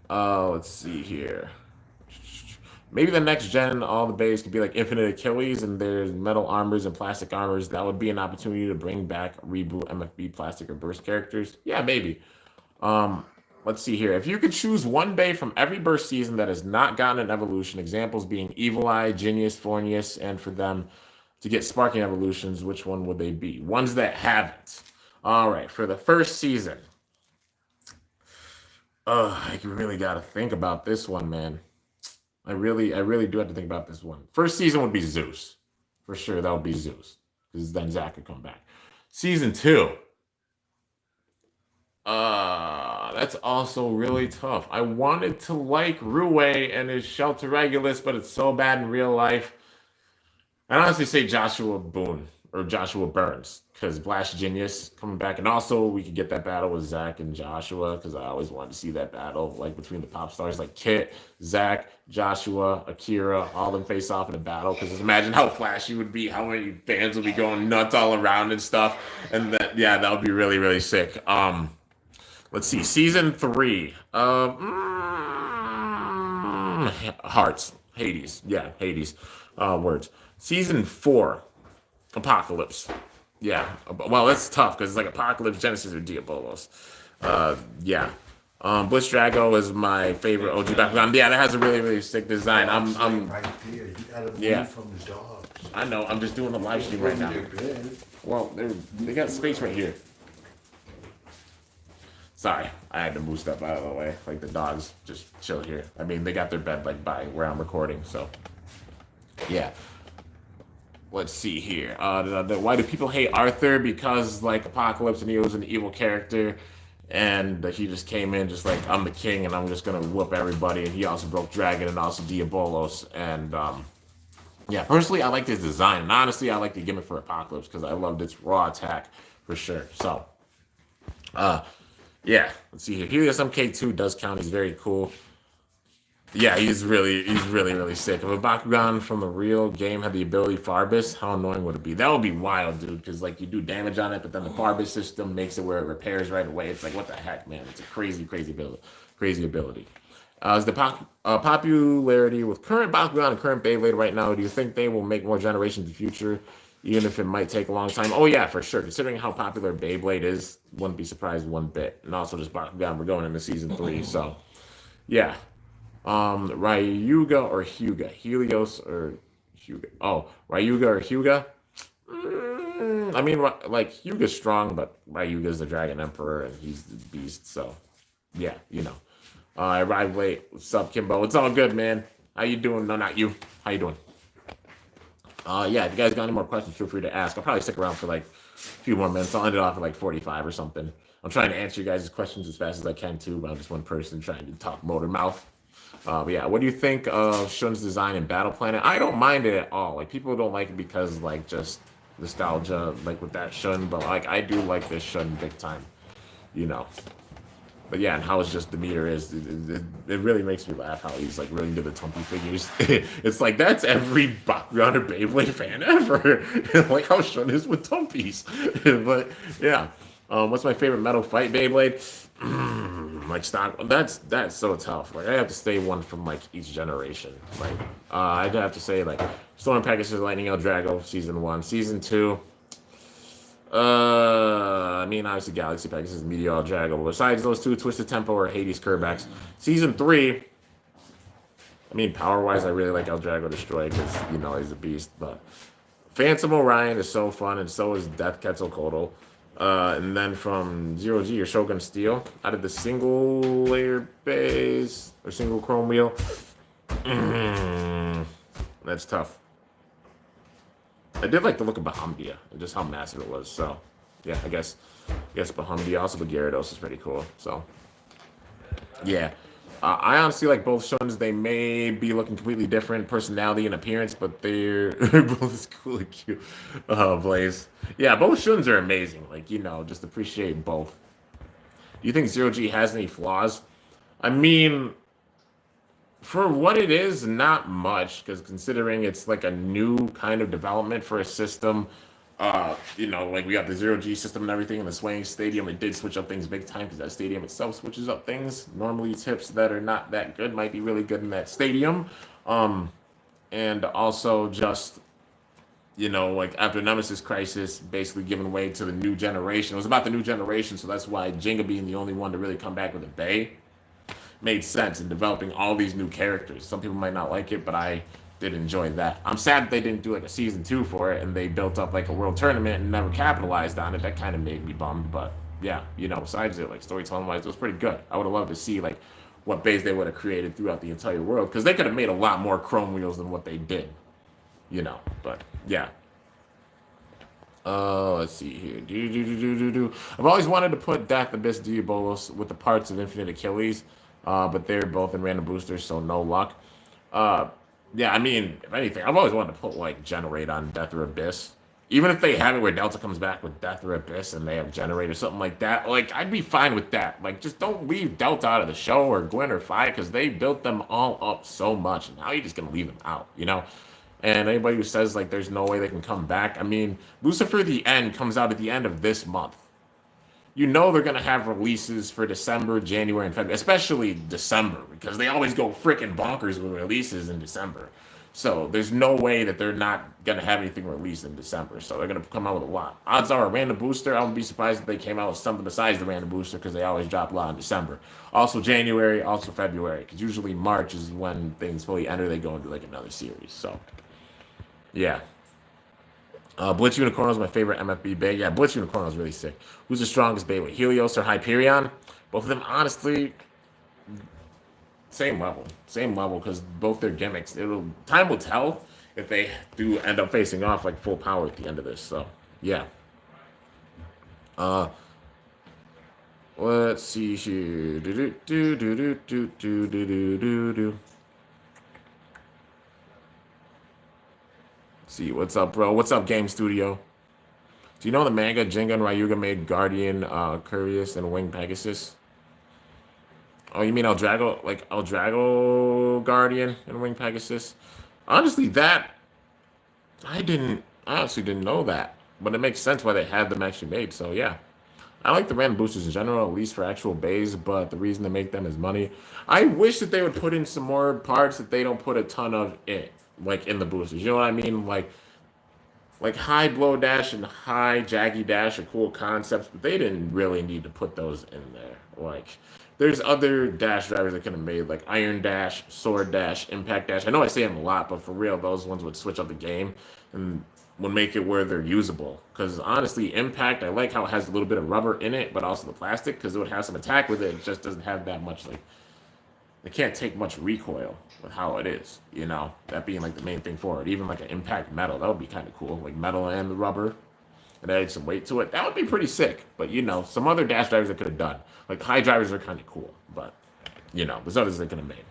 Let's see here. Maybe the next gen, all the bays could be like Infinite Achilles, and there's metal armors and plastic armors. That would be an opportunity to bring back reboot MFB plastic or burst characters. Yeah, maybe. Let's see here. If you could choose one bay from every burst season that has not gotten an evolution, examples being Evil Eye, Genius, Fornius, and for them to get sparking evolutions, which one would they be? Ones that haven't. All right, for the first season. I really got to think about this one, man. I really do have to think about this one. First season would be Zeus. For sure, that would be Zeus. Because then Zack could come back. Season 2. That's also really tough. I wanted to like Rue and his Shelter Regulus, but it's so bad in real life. I'd honestly say Joshua Boone or Joshua Burns, because Blast Genius coming back, and also we could get that battle with Zach and Joshua, because I always wanted to see that battle like between the pop stars like Kit, Zach, Joshua, Akira, all them face off in a battle. Because just imagine how flashy would be, how many fans would be going nuts all around and stuff, and that would be really really sick. Let's see, season 3. Hearts, Hades, yeah, Hades. Words. Season 4. Apocalypse. Yeah. Well, that's tough because it's like Apocalypse, Genesis, or Diabolos. Yeah. Bliss Drago is my favorite OG Bakugan. Yeah, that has a really, really sick design. I'm right there. You gotta move yeah. from the dogs. I know. I'm just doing a live stream right now. Well, they got space right here. Sorry, I had to move stuff out of the way. Like the dogs just chill here. I mean, they got their bed like by where I'm recording, so yeah. Let's see here. Why do people hate Arthur? Because like Apocalypse and he was an evil character, and he just came in just like I'm the king and I'm just gonna whoop everybody. And he also broke Dragon and also Diabolos. And yeah, personally I like his design, and honestly I like the gimmick for Apocalypse because I loved its raw attack for sure. So yeah, let's see here. Helios MK2 does count. He's very cool. Yeah, he's really sick. If a Bakugan from the real game had the ability Farbus, how annoying would it be? That would be wild, dude, because like you do damage on it, but then the Farbus system makes it where it repairs right away. It's like, what the heck, man? It's a crazy ability. Is the popularity with current Bakugan and current Beyblade right now, do you think they will make more generations in the future, even if it might take a long time? Oh yeah, for sure. Considering how popular Beyblade is, wouldn't be surprised one bit. And also just Bakugan, we're going into season 3, so yeah. Ryuga or Hyuga? Helios or Hyuga? Oh, Ryuga or Hyuga? I mean, like, Hyuga's strong, but Ryuga's the Dragon Emperor, and he's the beast, so, yeah, you know. I arrived late. What's up, Kimbo? It's all good, man. How you doing? No, not you. How you doing? Yeah, if you guys got any more questions, feel free to ask. I'll probably stick around for, like, a few more minutes. I'll end it off at, like, 45 or something. I'm trying to answer you guys' questions as fast as I can, too, but I'm just one person trying to talk motor mouth. But yeah, what do you think of Shun's design in Battle Planet? I don't mind it at all. Like, people don't like it because, like, just nostalgia, like, with that Shun. But, like, I do like this Shun big time, you know. But yeah, and how his just demeanor is, it really makes me laugh how he's, like, really into the Tumpy figures. It's like, that's every Bakugan or Beyblade fan ever. Like how Shun is with Tumpies. But, yeah. What's my favorite metal fight Beyblade? Like stock, that's so tough. Like I have to say one from like each generation. Like I'd have to say like Storm Pegasus, Lightning El Drago, season 1, season 2. I mean obviously Galaxy Pegasus, Meteor El Drago. Besides those two, Twisted Tempo or Hades Kerbex. Season 3. I mean power wise, I really like El Drago Destroy because you know he's a beast. But Phantom Orion is so fun, and so is Death Quetzalcoatl. And then from 0G or Shogun Steel, out of the single layer base or single chrome wheel, that's tough. I did like the look of Bahamdia and just how massive it was. So, yeah, I guess Bahamdia. Also, the Gyarados is pretty cool. So, yeah. I honestly like both Shuns. They may be looking completely different personality and appearance, but they're both as cool and cute. Blaze. Yeah, both Shuns are amazing. Like, you know, just appreciate both. Do you think Zero G has any flaws? I mean, for what it is, not much, because considering it's like a new kind of development for a system, you know, like we got the Zero G system and everything in the Swaying Stadium. It did switch up things big time because that stadium itself switches up things. Normally, tips that are not that good might be really good in that stadium. And also just, you know, like after Nemesis Crisis, basically giving way to the new generation. It was about the new generation, so that's why Jenga being the only one to really come back with a Bay made sense in developing all these new characters. Some people might not like it, but I did enjoy that. I'm sad that they didn't do like a season 2 for it and they built up like a world tournament and never capitalized on it. That kind of made me bummed, but yeah, you know, besides it, like storytelling wise, it was pretty good. I would have loved to see like what bays they would have created throughout the entire world, because they could have made a lot more chrome wheels than what they did, you know. But yeah. Let's see here. I've always wanted to put Death Abyss Diabolos with the parts of Infinite Achilles, but they're both in random boosters, so no luck. Yeah, I mean, if anything, I've always wanted to put like Generate on Death or Abyss. Even if they have it where Delta comes back with Death or Abyss and they have Generate or something like that, like I'd be fine with that. Like just don't leave Delta out of the show or Gwen or Fi because they built them all up so much. And now you're just gonna leave them out, you know? And anybody who says like there's no way they can come back, I mean, Lucifer the End comes out at the end of this month. You know they're gonna have releases for December, January, and February, especially December, because they always go freaking bonkers with releases in December. So there's no way that they're not gonna have anything released in December. So they're gonna come out with a lot. Odds are a random booster. I wouldn't be surprised if they came out with something besides the random booster because they always drop a lot in December. Also January, also February, because usually March is when things fully enter. They go into like another series. So yeah. Blitz Unicorn is my favorite MFB bait. Yeah, Blitz Unicorn is really sick. Who's the strongest Beyblade, Helios or Hyperion? Both of them, honestly, same level. Same level because both their gimmicks. Time will tell if they do end up facing off like full power at the end of this. So yeah. Let's see here. See what's up, bro. What's up, Game Studio? Do you know the manga Jinga and Ryuga made Guardian, Curious, and Wing Pegasus? Oh, you mean Eldrago Guardian and Wing Pegasus? Honestly, I honestly didn't know that, but it makes sense why they had them actually made. So yeah, I like the random boosters in general, at least for actual bays. But the reason they make them is money. I wish that they would put in some more parts that they don't put a ton of in, like in the boosters. You know what I mean? Like high blow dash and high jaggy dash are cool concepts, but they didn't really need to put those in there. Like, there's other dash drivers that could have made, like Iron Dash, Sword Dash, Impact Dash. I know I say them a lot, but for real, those ones would switch up the game and would make it where they're usable. Because honestly, Impact, I like how it has a little bit of rubber in it, but also the plastic, because it would have some attack with it. It just doesn't have that much, like, it can't take much recoil with how it is, you know, that being like the main thing for it. Even like an Impact Metal, that would be kind of cool, like metal and the rubber, and add some weight to it. That would be pretty sick. But you know, some other dash drivers that could have done, like high drivers are kind of cool, but you know, there's others they could have made.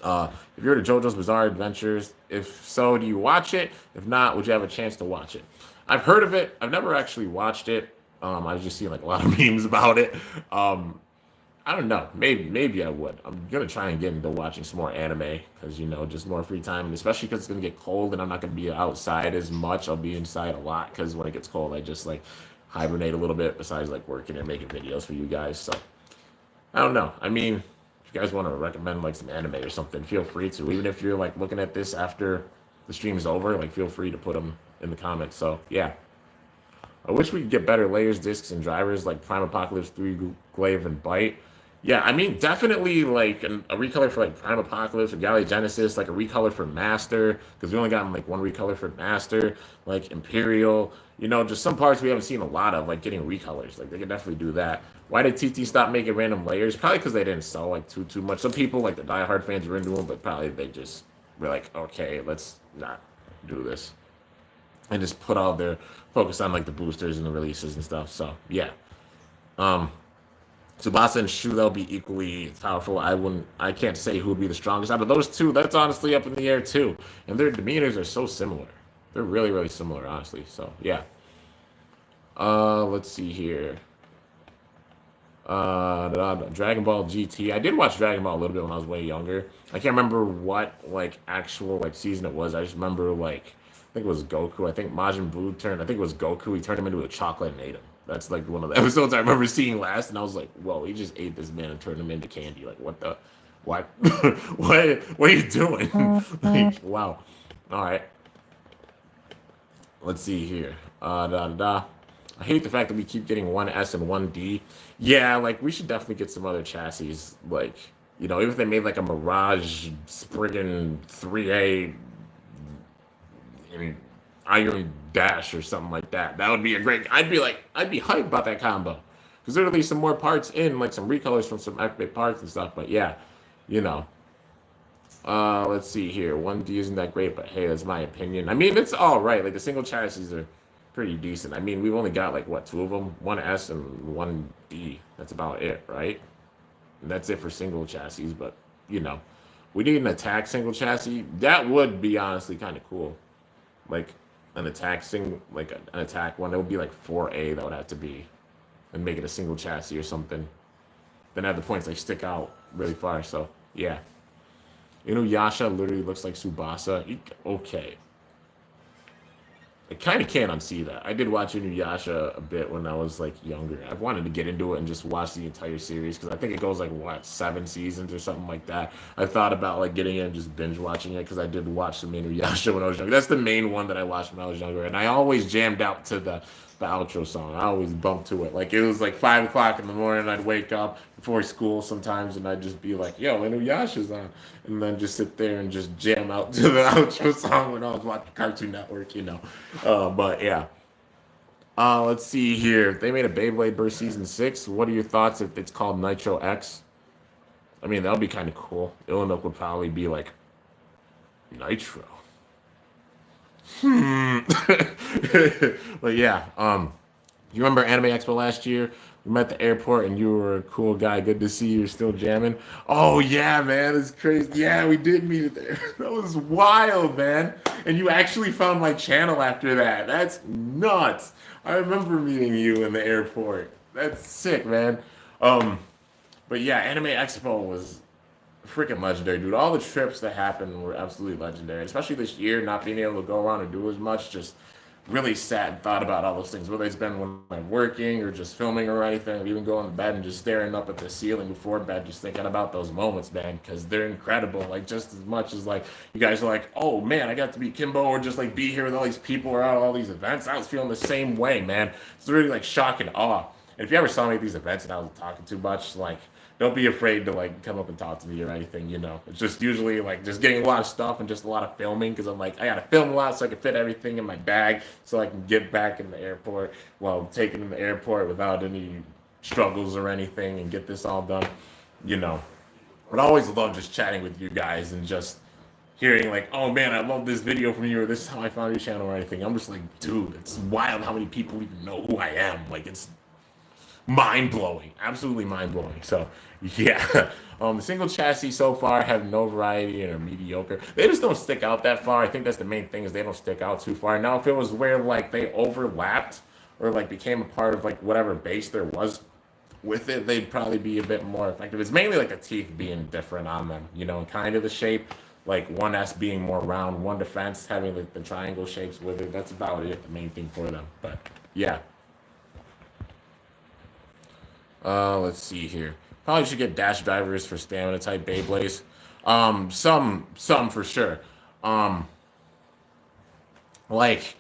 If you're to JoJo's Bizarre Adventures, if so, do you watch it? If not, would you have a chance to watch it? I've heard of it. I've never actually watched it. I was just seeing like a lot of memes about it. I don't know. Maybe I would. I'm gonna try and get into watching some more anime because you know, just more free time, and especially because it's gonna get cold and I'm not gonna be outside as much. I'll be inside a lot because when it gets cold, I just like hibernate a little bit. Besides like working and making videos for you guys, so I don't know. I mean, if you guys want to recommend like some anime or something, feel free to. Even if you're like looking at this after the stream's over, like feel free to put them in the comments. So yeah. I wish we could get better layers, discs, and drivers like Prime Apocalypse 3, Glaive, and Bite. Yeah, I mean, definitely like a recolor for like Prime Apocalypse or Galley Genesis, like a recolor for Master, because we only got like one recolor for Master, like Imperial, you know, just some parts we haven't seen a lot of, like getting recolors. Like they could definitely do that. Why did TT stop making random layers? Probably because they didn't sell like too much. Some people, like the diehard fans, were into them, but probably they just were like, okay, let's not do this. And just put all their focus on like the boosters and the releases and stuff. So yeah. Tsubasa and Shu, they'll be equally powerful. I can't say who would be the strongest out of those two. That's honestly up in the air too. And their demeanors are so similar. They're really similar, honestly. So yeah. Let's see here. Dragon Ball GT. I did watch Dragon Ball a little bit when I was way younger. I can't remember what like actual like season it was. I just remember like I think it was Goku. I think Majin Buu turned. I think it was Goku. He turned him into a chocolate and ate him. That's like one of the episodes I remember seeing last, and I was like, "Whoa!" He just ate this man and turned him into candy. Like, what the? What? what are you doing? like, wow. All right. Let's see here. I hate the fact that we keep getting one S and one D. Yeah, like we should definitely get some other chassis. Like, you know, even if they made like a Mirage Spriggan 3A Iron Dash or something like that. That would be a great. I'd be hyped about that combo because there would be some more parts in, like some recolors from some epic parts and stuff. But yeah, you know. Let's see here. 1D isn't that great, but hey, that's my opinion. I mean, it's all right. Like the single chassis are pretty decent. I mean, we've only got like what, two of them, one S and one D. That's about it, right? And that's it for single chassis. But you know, we need an attack single chassis. That would be honestly kind of cool. Like an an attack one, it would be like 4A that would have to be, and make it a single chassis or something. Then have the points like stick out really far. So yeah, Inuyasha literally looks like Tsubasa. Okay, I kind of can't unsee that. I did watch Inuyasha a bit when I was like younger. I wanted to get into it and just watch the entire series because I think it goes like what 7 seasons or something like that. I thought about like getting in and just binge watching it because I did watch the main Inuyasha when I was younger. That's the main one that I watched when I was younger, and I always jammed out to the outro song. I always bumped to it. Like it was like 5 o'clock in the morning. I'd wake up before school sometimes, and I'd just be like, "Yo, Inuyasha's on," and then just sit there and just jam out to the outro song when I was watching Cartoon Network, you know. But yeah. Let's see here. They made a Beyblade Burst Season 6. What are your thoughts if it's called Nitro X? I mean, that would be kind of cool. Illinois would probably be like, Nitro. But yeah, you remember Anime Expo last year? We met at the airport and you were a cool guy. Good to see you. You're still jamming. Oh yeah, man, it's crazy. Yeah, we did meet it there. That was wild, man. And you actually found my channel after that. That's nuts. I remember meeting you in the airport. That's sick, man. But yeah, Anime Expo was freaking legendary, dude. All the trips that happened were absolutely legendary, especially this year, not being able to go around and do as much. Just really sat and thought about all those things, whether it's been when I'm working or just filming or anything, or even going to bed and just staring up at the ceiling before bed, just thinking about those moments, man, because they're incredible. Like, just as much as, like, you guys are like, oh, man, I got to be Kimbo or just, like, be here with all these people or at all these events. I was feeling the same way, man. It's really, like, shock and awe. And if you ever saw me at these events and I was talking too much, like, don't be afraid to like come up and talk to me or anything, you know. It's just usually like just getting a lot of stuff and just a lot of filming because I'm like, I gotta film a lot so I can fit everything in my bag so I can get back in the airport while taking in the airport without any struggles or anything and get this all done, you know. But I always love just chatting with you guys and just hearing like, oh man, I love this video from you or this is how I found your channel or anything. I'm just like, dude, it's wild how many people even know who I am. Like it's mind blowing, absolutely mind blowing. So yeah, the single chassis so far have no variety and are mediocre. They just don't stick out that far. I think that's the main thing is they don't stick out too far. Now if it was where like they overlapped or like became a part of like whatever base there was with it, they'd probably be a bit more effective. It's mainly like the teeth being different on them, you know, kind of the shape. Like one S being more round, one defense having like the triangle shapes with it. That's about it. The main thing for them. But yeah. Let's see here. Probably should get dash drivers for stamina type Beyblades. Some for sure. Um, like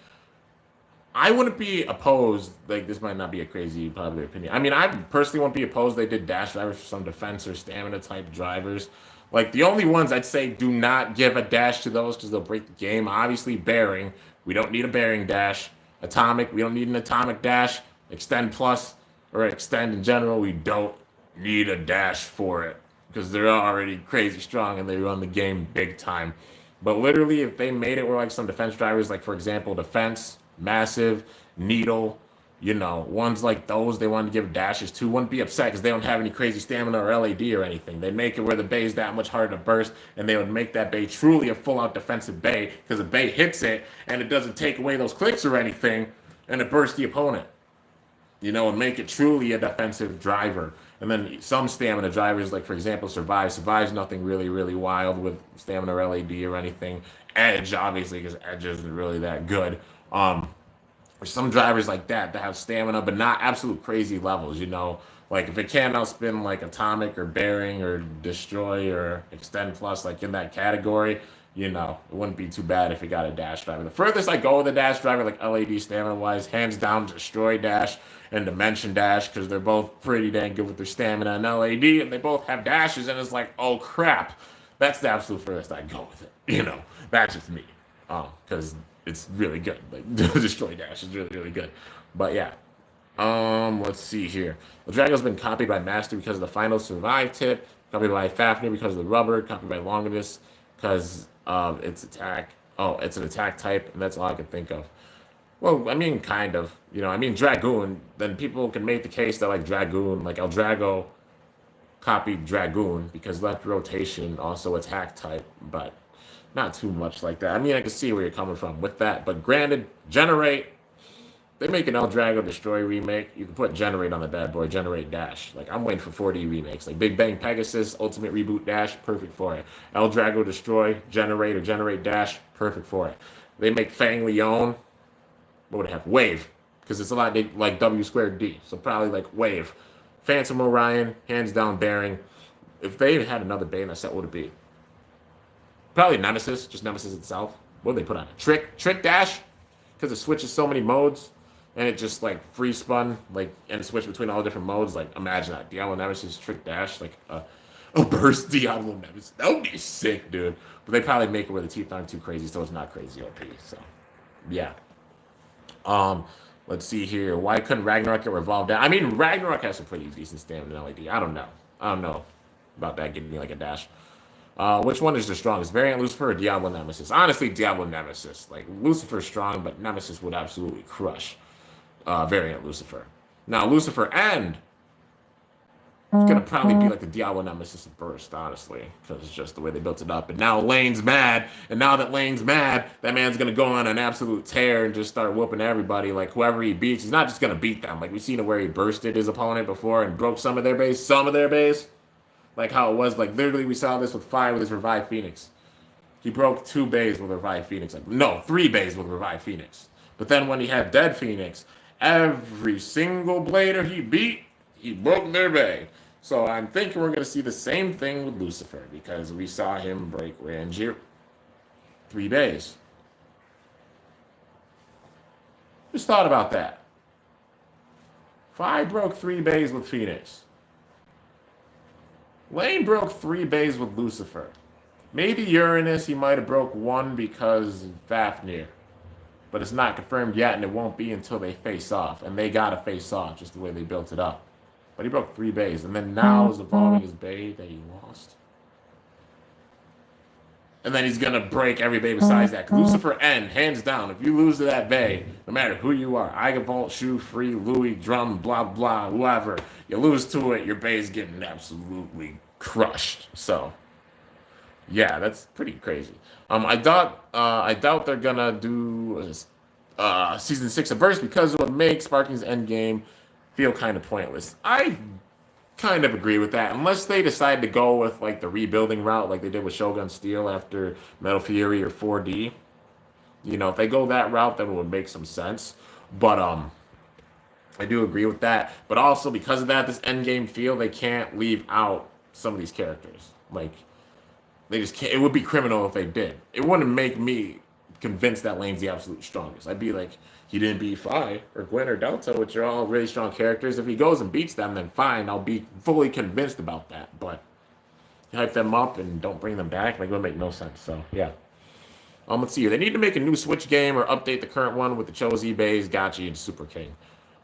I wouldn't be opposed. Like this might not be a crazy popular opinion. I mean, I personally won't be opposed. They did dash drivers for some defense or stamina type drivers. Like the only ones I'd say do not give a dash to those because they'll break the game. Obviously, bearing. We don't need a bearing dash. Atomic. We don't need an atomic dash. Extend plus or extend in general. We don't need a dash for it because they're already crazy strong and they run the game big time. But literally, if they made it where like some defense drivers, like for example, defense, massive, needle, you know, ones like those they wanted to give dashes to, wouldn't be upset because they don't have any crazy stamina or LAD or anything. They make it where the bay is that much harder to burst, and they would make that bay truly a full-out defensive bay because the bay hits it and it doesn't take away those clicks or anything, and it bursts the opponent. You know, and make it truly a defensive driver. And then some stamina drivers, like for example, Survive. Survive's nothing really, really wild with stamina or LAD or anything. Edge, obviously, because Edge isn't really that good. Or some drivers like that have stamina, but not absolute crazy levels, you know. Like if it can't outspin like Atomic or Bearing or Destroy or Extend Plus, like in that category, you know, it wouldn't be too bad if it got a dash driver. The furthest I go with a dash driver, like LAD stamina wise, hands down Destroy Dash and Dimension Dash, because they're both pretty dang good with their stamina and LAD, and they both have dashes, and it's like, oh crap, that's the absolute furthest I go with it. You know, that's just me, because it's really good. Like Destroy Dash is really, really good. But yeah. Let's see here. The Drago's been copied by Master because of the final survive tip, copied by Fafnir because of the rubber, copied by Longinus because of its attack. Oh, it's an attack type, and that's all I can think of. Well, I mean, kind of. You know, I mean, Dragoon, then people can make the case that, like, Dragoon, like, El Drago copied Dragoon because left rotation also attack type, but Not too much like that. I mean, I can see where you're coming from with that, but granted, Generate, they make an El Drago Destroy remake. You can put Generate on the bad boy, Generate Dash. Like, I'm waiting for 4D remakes. Like, Big Bang Pegasus, Ultimate Reboot Dash, perfect for it. El Drago Destroy, Generate, or Generate Dash, perfect for it. They make Fang Leon, what would it have? Wave, because it's a lot like W squared D, so probably like Wave. Phantom Orion, hands down bearing. If they had another Bayonetta set, what would it be? Probably Nemesis, just Nemesis itself. What would they put on it? Trick Dash, because it switches so many modes, and it just like free spun, like and switch between all the different modes. Like imagine that Diablo Nemesis Trick Dash, like a burst Diablo Nemesis. That would be sick, dude. But they probably make it where the teeth aren't too crazy, so it's not crazy OP. So, yeah. Let's see here. Why couldn't Ragnarok get revolved down? I mean, Ragnarok has some pretty decent stamina in LED. I don't know. About that getting me like a dash. Which one is the strongest? Variant Lucifer or Diablo Nemesis? Honestly, Diablo Nemesis. Like, Lucifer's strong, but Nemesis would absolutely crush Variant Lucifer. Now, Lucifer and it's going to probably be like the Diablo Nemesis burst, honestly, because it's just the way they built it up. And now Lane's mad, and now that Lane's mad, that man's going to go on an absolute tear and just start whooping everybody. Like, whoever he beats, he's not just going to beat them. Like, we've seen it where he bursted his opponent before and broke some of their base. Like how it was, like, literally we saw this with Fire with his Revived Phoenix. He broke 2 bays with Revived Phoenix. Like, no, 3 bays with Revived Phoenix. But then when he had Dead Phoenix, every single blader he beat, he broke their bay. So I'm thinking we're going to see the same thing with Lucifer, because we saw him break Rangier 3 bays. Just thought about that. Fi broke 3 bays with Phoenix. Lane broke 3 bays with Lucifer. Maybe Uranus, he might have broke 1 because of Fafnir. But it's not confirmed yet, and it won't be until they face off. And they got to face off, just the way they built it up. But he broke 3 bays, and then now is evolving his bay that he lost. And then he's going to break every bay besides that. Lucifer N, hands down, if you lose to that bay, no matter who you are, Igavolt, Shoe, Free, Louis, Drum, blah, blah, whoever, you lose to it, your bay's getting absolutely crushed. So, yeah, that's pretty crazy. I doubt they're going to do Season 6 of Burst, because it would make Sparking's endgame feel kind of pointless. I kind of agree with that, unless they decide to go with like the rebuilding route like they did with Shogun Steel after Metal Fury or 4D. You know, if they go that route, then it would make some sense. But I do agree with that. But also because of that, this endgame feel, they can't leave out some of these characters. Like, they just can't. It would be criminal if they did. It wouldn't make me convinced that Lane's the absolute strongest. I'd be like, he didn't beat Fi or Gwen or Delta, which are all really strong characters. If he goes and beats them, then fine. I'll be fully convinced about that. But hype them up and don't bring them back, like, it would make no sense. So, yeah. Let's see here. They need to make a new Switch game or update the current one with the Chozi, Bays, Gachi, and Super King.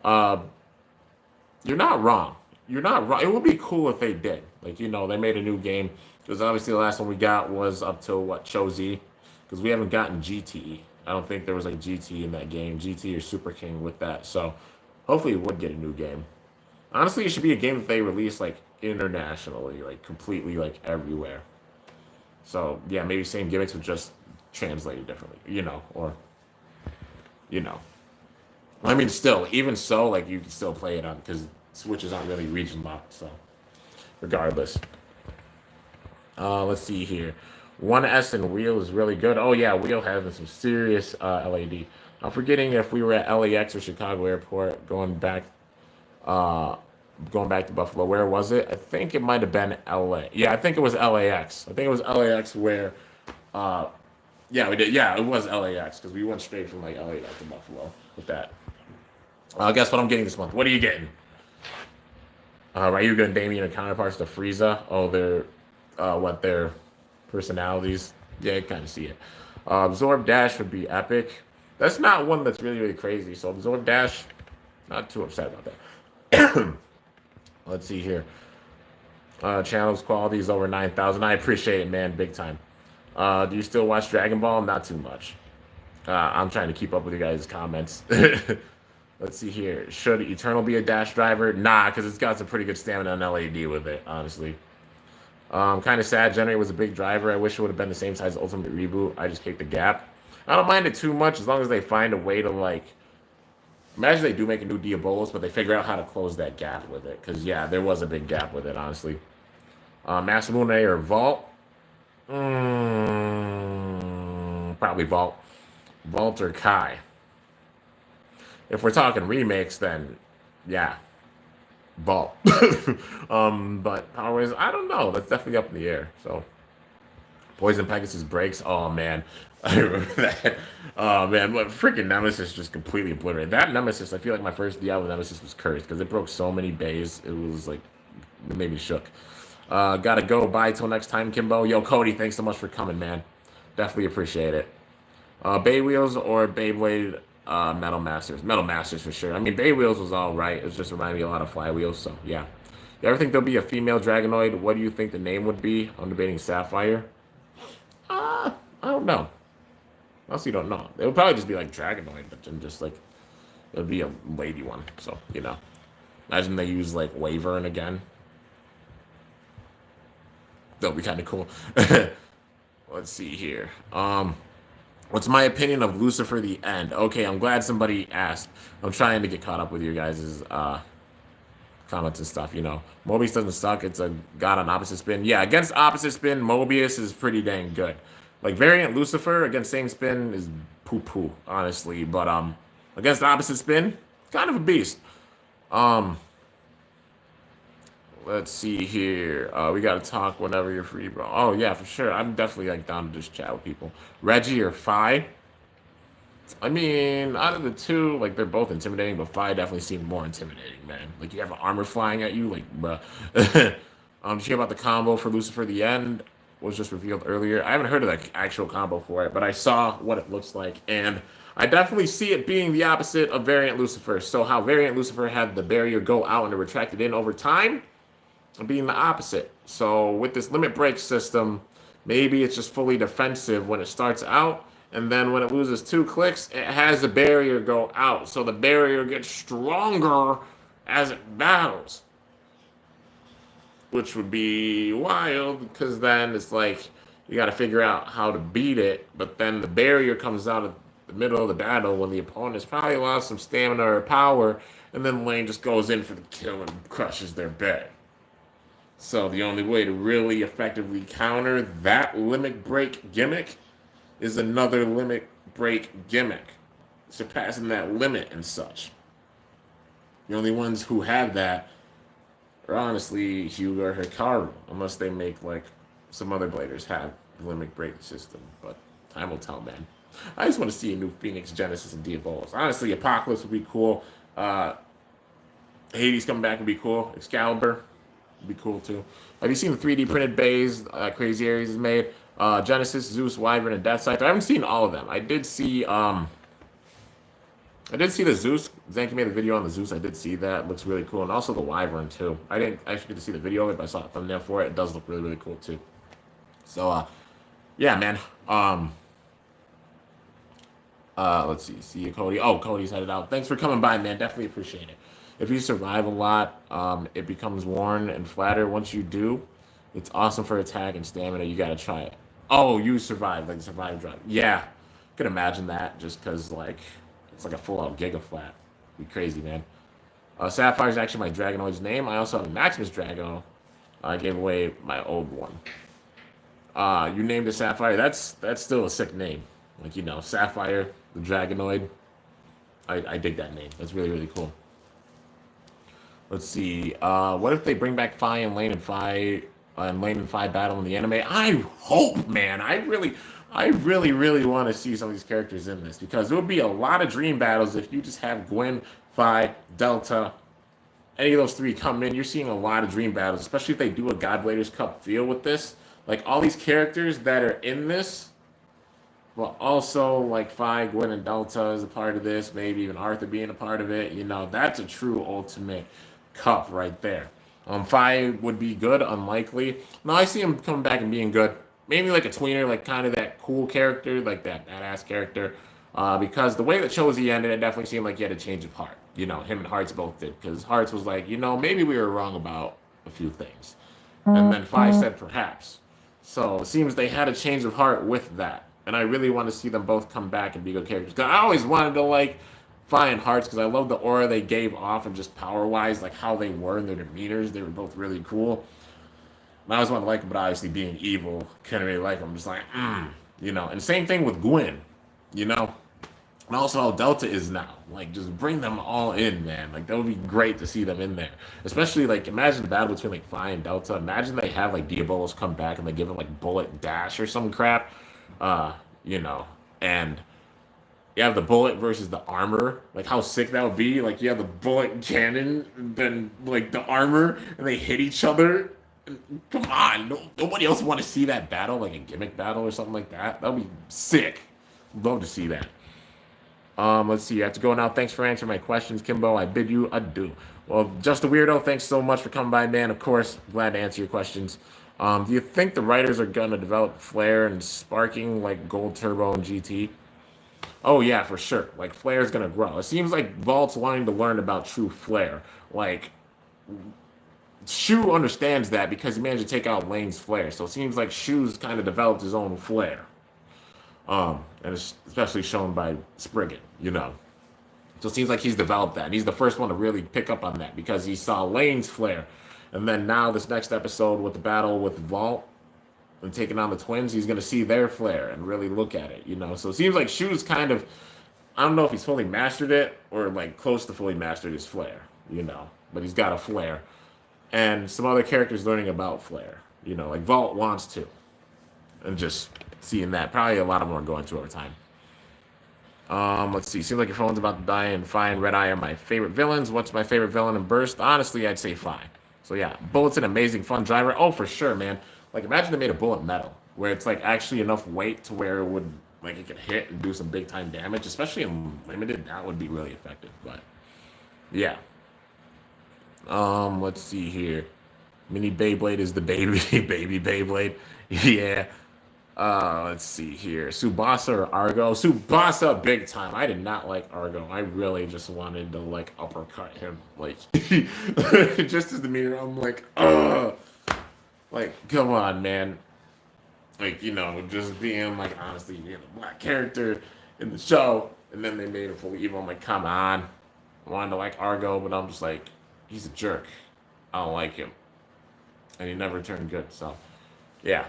You're not wrong. You're not wrong. It would be cool if they did. Like, you know, they made a new game. Because obviously the last one we got was up to, Chozi. Because we haven't gotten GT. I don't think there was like GT in that game, GT or Super King with that. So hopefully we would get a new game. Honestly, it should be a game that they release like internationally, like completely like everywhere. So yeah, maybe same gimmicks but just translated differently, I mean, still, even so, like you can still play it on, because Switches aren't really region locked. So regardless, let's see here. 1S and Wheel is really good. Oh, yeah, Wheel having some serious LAD. I'm forgetting if we were at LAX or Chicago Airport going back to Buffalo. Where was it? I think it might have been LA. Yeah, I think it was LAX. I think it was LAX where, yeah, we did. Yeah, it was LAX, because we went straight from, like, LA back to Buffalo with that. Guess what I'm getting this month? What are you getting? Ryuga and Damien are counterparts to Frieza. Oh, they're, they're personalities. Yeah, I kind of see it. Absorb Dash would be epic. That's not one that's really, really crazy. So Absorb Dash, not too upset about that. Let's see here. Channel's quality is over 9,000. I appreciate it, man, big time. Do you still watch Dragon Ball? Not too much. I'm trying to keep up with you guys' comments. Let's see here. Should Eternal be a Dash driver? Nah, because it's got some pretty good stamina and LAD with it, honestly. Kind of sad. Generate was a big driver. I wish it would have been the same size as Ultimate Reboot. I just hate the gap. I don't mind it too much as long as they find a way to like. Imagine they do make a new Diabolos, but they figure out how to close that gap with it. Because yeah, there was a big gap with it, honestly. Masamune or Vault? Probably Vault. Vault or Kai. If we're talking remakes, then yeah, Vault. But Power Rangers, I don't know. That's definitely up in the air. So Poison Pegasus breaks. Oh man, I remember that. Oh man, but freaking Nemesis just completely obliterated that Nemesis. I feel like my first Diablo Nemesis was cursed because it broke so many bays. It was like it made me shook. Gotta go. Bye till next time, Kimbo. Yo, Cody, thanks so much for coming, man. Definitely appreciate it. Bay Wheels or Beyblade Metal Masters? Metal Masters for sure. I mean, Bay Wheels was all right. It was just reminding me a lot of Fly Wheels, so yeah. You ever think there'll be a female Dragonoid? What do you think the name would be? I'm debating Sapphire. I don't know. Honestly, don't know. It would probably just be like Dragonoid, but then just like, it would be a lady one, so, you know. Imagine they use like Wavern again. That'll be kind of cool. Let's see here. What's my opinion of Lucifer the End? Okay, I'm glad somebody asked. I'm trying to get caught up with your guys' comments and stuff, you know. Mobius doesn't suck. It's a god on opposite spin. Yeah, against opposite spin, Mobius is pretty dang good. Like, variant Lucifer against same spin is poo-poo, honestly. But against opposite spin, kind of a beast. Let's see here. We gotta talk whenever you're free, bro. Oh yeah, for sure. I'm definitely like down to just chat with people. Reggie or Phi? I mean, out of the two, like they're both intimidating, but Phi definitely seemed more intimidating, man. Like you have an armor flying at you, like bruh. Did you hear about the combo for Lucifer the End? Was just revealed earlier. I haven't heard of the actual combo for it, but I saw what it looks like, and I definitely see it being the opposite of Variant Lucifer. So how Variant Lucifer had the barrier go out and it retracted in over time, being the opposite. So with this limit break system, maybe it's just fully defensive when it starts out, and then when it loses 2 clicks, it has the barrier go out. So the barrier gets stronger as it battles, which would be wild because then it's like you got to figure out how to beat it, but then the barrier comes out of the middle of the battle when the opponent's probably lost some stamina or power, and then Lane just goes in for the kill and crushes their bay. So the only way to really effectively counter that limit break gimmick is another limit break gimmick, surpassing that limit and such. The only ones who have that are honestly Hyuga or Hikaru, unless they make like some other bladers have limit break system. But time will tell, man. I just want to see a new Phoenix, Genesis, and Diabolos. Honestly, Apocalypse would be cool. Hades coming back would be cool. Excalibur would be cool too. Have you seen the 3D printed bays Crazy Aries has made? Genesis, Zeus, Wyvern, and Death Scythe. I haven't seen all of them. I did see the Zeus. Zanky made a video on the Zeus. I did see that. It looks really cool. And also the Wyvern too. I didn't actually get to see the video of it, but I saw a thumbnail for it. It does look really, really cool too. So yeah, man. Let's see. See you, Cody. Oh, Cody's headed out. Thanks for coming by, man. Definitely appreciate it. If you survive a lot, it becomes worn and flatter. Once you do, it's awesome for attack and stamina. You gotta try it. Oh, you survived, like survive drop. Yeah, I could imagine that just because like it's like a full-out Giga Flat. Be crazy, man. Sapphire is actually my Dragonoid's name. I also have a Maximus Drago. I gave away my old one. You named it Sapphire. That's still a sick name. Like, you know, Sapphire, the Dragonoid. I dig that name. That's really, really cool. Let's see. What if they bring back Phi and Lane and Phi battle in the anime? I hope, man. I really want to see some of these characters in this because there would be a lot of dream battles if you just have Gwen, Phi, Delta, any of those three come in. You're seeing a lot of dream battles, especially if they do a Godbladers Cup feel with this. Like all these characters that are in this, but also like Phi, Gwen, and Delta is a part of this. Maybe even Arthur being a part of it. You know, that's a true ultimate cup right there. Phi would be good, unlikely. No, I see him coming back and being good. Maybe like a tweener, like kind of that cool character, like that badass character. Because the way that Chozi ended, it definitely seemed like he had a change of heart. You know, him and Hearts both did. Because Hearts was like, you know, maybe we were wrong about a few things. And then Fi said perhaps. So it seems they had a change of heart with that. And I really want to see them both come back and be good characters. Because I always wanted to like Fi and Hearts because I love the aura they gave off and just power-wise, like how they were in their demeanors. They were both really cool. And I always wanted to like them, but obviously being evil, couldn't really like them. Just like, you know. And same thing with Gwen, you know. And also how Delta is now. Like, just bring them all in, man. Like, that would be great to see them in there. Especially, like, imagine the battle between, like, Fi and Delta. Imagine they have, like, Diabolos come back and they give him, like, Bullet Dash or some crap. You know. And you have the Bullet versus the armor. Like, how sick that would be. Like, you have the Bullet cannon, then, like, the armor, and they hit each other. Come on. Nobody else want to see that battle, like a gimmick battle or something like that. That would be sick. Love to see that. Let's see. I have to go now. Thanks for answering my questions, Kimbo. I bid you adieu. Well, Just a Weirdo, thanks so much for coming by, man. Of course, glad to answer your questions. Do you think the writers are going to develop Flare and Sparking like Gold Turbo and GT? Oh, yeah, for sure. Like, Flare's going to grow. It seems like Vault's wanting to learn about true Flare. Like, Shu understands that because he managed to take out Lane's Flare. So it seems like Shu's kind of developed his own Flare. And it's especially shown by Spriggan, you know. So it seems like he's developed that. And he's the first one to really pick up on that because he saw Lane's Flare. And then now this next episode with the battle with Vault and taking on the twins, he's going to see their Flare and really look at it, you know. So it seems like Shu's kind of, I don't know if he's fully mastered it or like close to fully mastered his Flare, you know. But he's got a Flare. And some other characters learning about Flare, you know, like Vault wants to. And just seeing that. Probably a lot of them are going to over time. Let's see. Seems like your phone's about to die, and Fi and Red Eye are my favorite villains. What's my favorite villain in Burst? Honestly, I'd say Fi. So yeah, Bullet's an amazing, fun driver. Oh, for sure, man. Like, imagine they made a Bullet metal, where it's like actually enough weight to where it would, like, it could hit and do some big time damage, especially in limited. That would be really effective. But yeah. Let's see here. Mini Beyblade is the baby Beyblade. Yeah. Let's see here. Tsubasa or Argo? Tsubasa, big time. I did not like Argo. I really just wanted to, like, uppercut him. Like, just his demeanor, I'm like, ugh. Like, come on, man. Like, you know, just being, like, honestly, being a black character in the show, and then they made it fully evil. I'm like, come on. I wanted to like Argo, but I'm just like, he's a jerk. I don't like him. And he never turned good, so, yeah.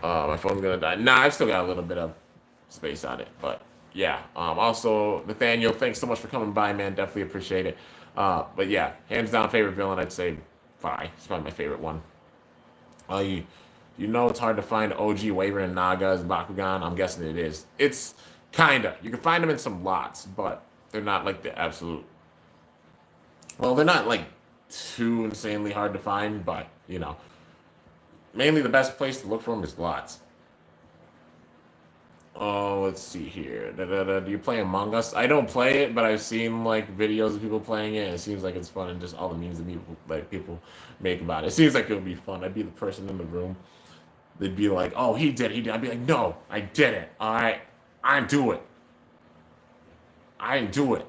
My phone's gonna die. Nah, I've still got a little bit of space on it, but yeah. Also, Nathaniel, thanks so much for coming by, man. Definitely appreciate it. But yeah, hands down favorite villain, I'd say Fi. It's probably my favorite one. You know it's hard to find OG Waver and Naga's Bakugan. I'm guessing it is. It's kinda. You can find them in some lots, but they're not like the absolute. Well, they're not like too insanely hard to find, but you know. Mainly the best place to look for them is lots. Oh, let's see here. Do you play Among Us? I don't play it, but I've seen like videos of people playing it. And it seems like it's fun, and just all the memes that people make about it. It seems like it would be fun. I'd be the person in the room. They'd be like, "Oh, he did. He did." I'd be like, "No, I did it. All right, I do it. I do it."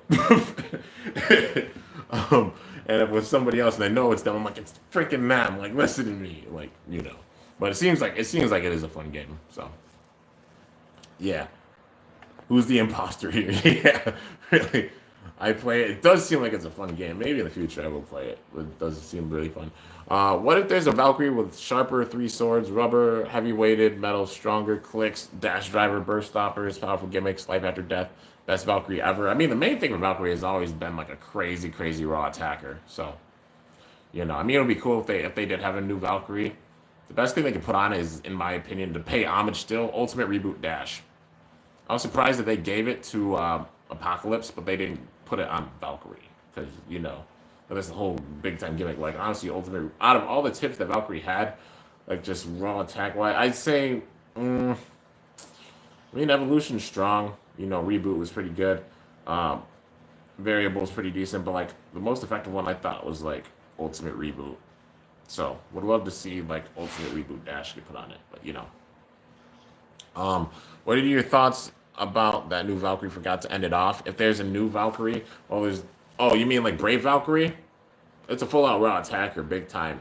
And if it was somebody else and I know it's them, I'm like, it's freaking them. Like, listen to me. Like, you know. But it seems like it is a fun game. So, yeah. Who's the imposter here? Yeah, really. I play it. It does seem like it's a fun game. Maybe in the future I will play it. But it does seem really fun. What if there's a Valkyrie with sharper 3 swords, rubber, heavy-weighted, metal, stronger clicks, dash driver, burst stoppers, powerful gimmicks, life after death? Best Valkyrie ever. I mean, the main thing with Valkyrie has always been like a crazy, crazy raw attacker. So, you know, I mean, it would be cool if they did have a new Valkyrie. The best thing they could put on is, in my opinion, to pay homage still, Ultimate Reboot Dash. I was surprised that they gave it to Apocalypse, but they didn't put it on Valkyrie because, you know, that's the whole big time gimmick. Like, honestly, Ultimate, out of all the tips that Valkyrie had, like just raw attack wise, I'd say, I mean, Evolution's strong. You know, Reboot was pretty good. Variable's pretty decent, but like the most effective one I thought was like Ultimate Reboot. So would love to see like Ultimate Reboot Dash get put on it, but you know. What are your thoughts about that new Valkyrie? Forgot to end it off. If there's a new Valkyrie, you mean like Brave Valkyrie? It's a full out raw attacker, big time.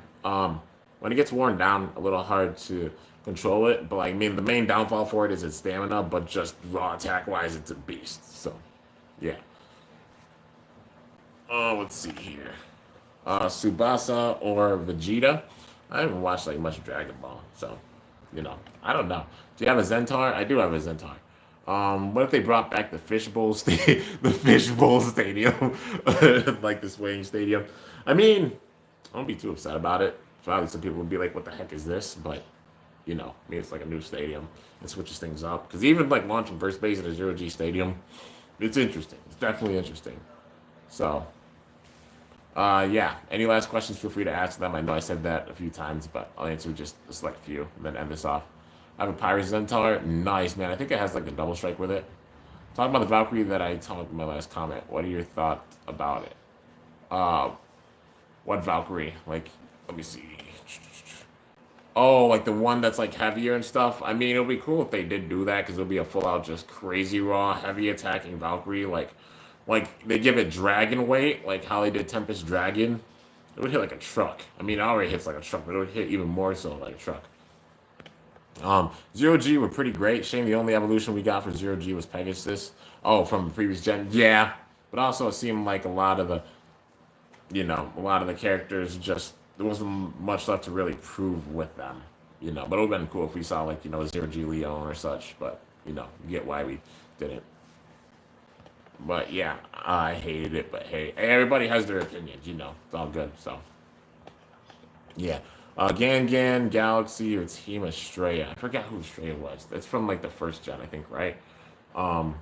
When it gets worn down, a little hard to control it. But like, I mean, the main downfall for it is its stamina, but just raw attack wise, it's a beast. So, yeah. Let's see here. Tsubasa or Vegeta. I haven't watched like much Dragon Ball, so I don't know. Do you have a Zentar? I do have a Zentar. What if they brought back the fishbowl the fishbowl stadium, like the swaying stadium? I mean, I won't be too upset about it. Probably some people would be like, "What the heck is this?" But I mean, it's like a new stadium. It switches things up because even like launching first base at a 0G stadium, it's interesting. It's definitely interesting. So, yeah. Any last questions? Feel free to ask them. I know I said that a few times, but I'll answer just a select few and then end this off. I have a Pirate Centaur. Nice, man. I think it has like a double strike with it. Talking about the Valkyrie that I talked in my last comment. What are your thoughts about it? What Valkyrie? Like, let me see. Oh, like the one that's like heavier and stuff. I mean, it would be cool if they did do that because it would be a full out just crazy raw heavy attacking Valkyrie. Like they give it dragon weight, like how they did Tempest Dragon. It would hit like a truck. I mean, it already hits like a truck, but it would hit even more so like a truck. Zero G were pretty great. Shame the only evolution we got for Zero G was Pegasus. Oh, from the previous gen, yeah. But also it seemed like a lot of the characters just there wasn't much left to really prove with them. But it would have been cool if we saw like Zero G Leon or such. But you get why we didn't. But yeah, I hated it. But hey, everybody has their opinions. It's all good. So yeah. Gan Galaxy or Team Estrella. I forgot who Estrella was. That's from like the first gen, I think, right? Well,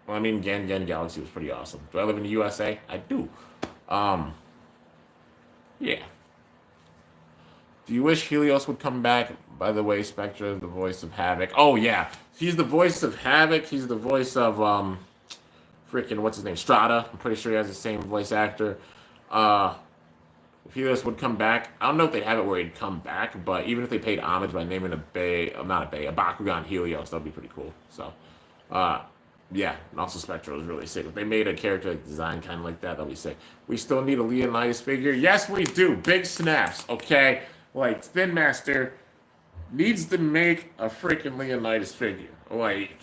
I mean, Gan Galaxy was pretty awesome. Do I live in the USA? I do. Yeah. Do you wish Helios would come back? By the way, Spectra, the voice of Havoc. Oh yeah, he's the voice of Havoc. He's the voice of freaking what's his name? Strata. I'm pretty sure he has the same voice actor. If Helios would come back, I don't know if they'd have it where he'd come back, but even if they paid homage by naming a Bakugan Helios, that'd be pretty cool. So, yeah, and also Spectral is really sick. If they made a character like design kind of like that, that'd be sick. We still need a Leonidas figure. Yes, we do. Big snaps, okay? Like, Spin Master needs to make a freaking Leonidas figure. Like,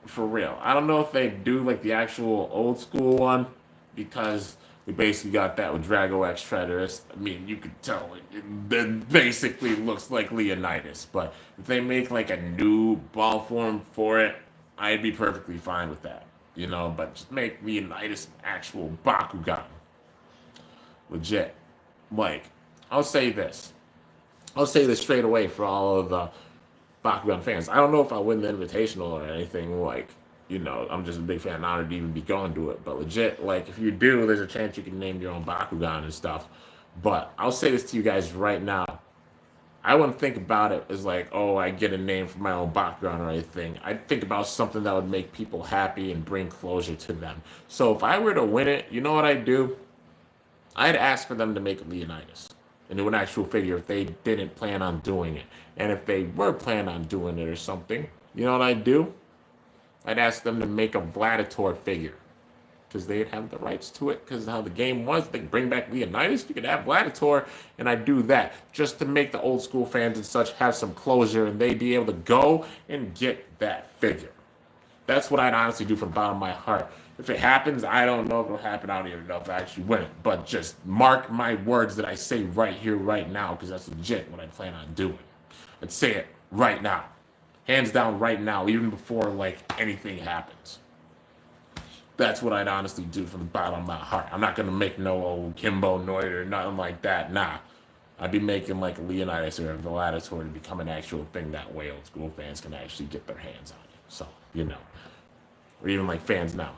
for real. I don't know if they do, like, the actual old school one, because we basically got that with Drago X Treaderous. I mean, you could tell it basically looks like Leonidas. But if they make, like, a new ball form for it, I'd be perfectly fine with that, but just make Leonidas an actual Bakugan. Legit. Like, I'll say this straight away for all of the Bakugan fans. I don't know if I win the Invitational or anything, like, I'm just a big fan, honored to even be going to it, but legit, like, if you do, there's a chance you can name your own Bakugan and stuff. But I'll say this to you guys right now. I wouldn't think about it as like, oh, I get a name for my own Bakugan or anything. I'd think about something that would make people happy and bring closure to them. So if I were to win it, you know what I'd do? I'd ask for them to make Leonidas into an actual figure if they didn't plan on doing it. And if they were planning on doing it or something, you know what I'd do? I'd ask them to make a Vladitor figure. Because they'd have the rights to it, because how the game was. They bring back Leonidas, you could have Vladitor, and I'd do that just to make the old school fans and such have some closure, and they'd be able to go and get that figure. That's what I'd honestly do from the bottom of my heart. If it happens, I don't know if it'll happen. I don't even know if I actually win it. But just mark my words that I say right here, right now, because that's legit what I plan on doing. I'd say it right now. Hands down right now, even before, like, anything happens. That's what I'd honestly do from the bottom of my heart. I'm not going to make no old Kimbo Noid or nothing like that. Nah. I'd be making like a Leonidas or a Vladitor to become an actual thing. That way old school fans can actually get their hands on it. So, Or even like fans now,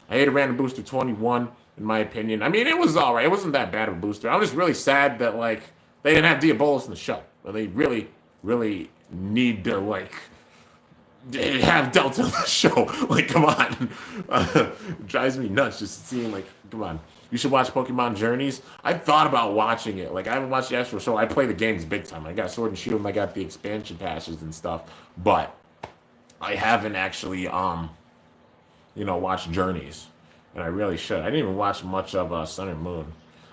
I hated Random Booster 21, in my opinion. I mean, it was all right. It wasn't that bad of a booster. I'm just really sad that, like, they didn't have Diabolus in the show. Or they really, really need to, like, have Delta on the show. Like, come on. It drives me nuts just seeing, like, come on. You should watch Pokemon Journeys. I thought about watching it. Like, I haven't watched the actual show. I play the games big time. I got Sword and Shield and I got the expansion passes and stuff. But I haven't actually, watched Journeys. And I really should. I didn't even watch much of Sun and Moon.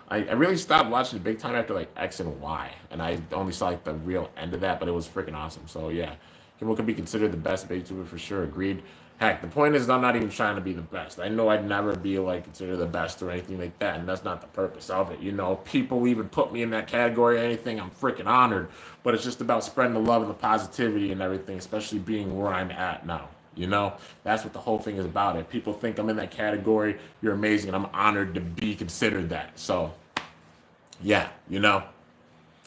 I really stopped watching it big time after like X and Y, and I only saw like the real end of that, but it was freaking awesome. So yeah, Kimmel can be considered the best YouTuber for sure. Agreed. Heck, the point is I'm not even trying to be the best. I know I'd never be like considered the best or anything like that, and that's not the purpose of it. You know, people even put me in that category or anything, I'm freaking honored. But it's just about spreading the love and the positivity and everything, especially being where I'm at now. You know, that's what the whole thing is about. If people think I'm in that category, you're amazing, and I'm honored to be considered that. So, yeah, you know,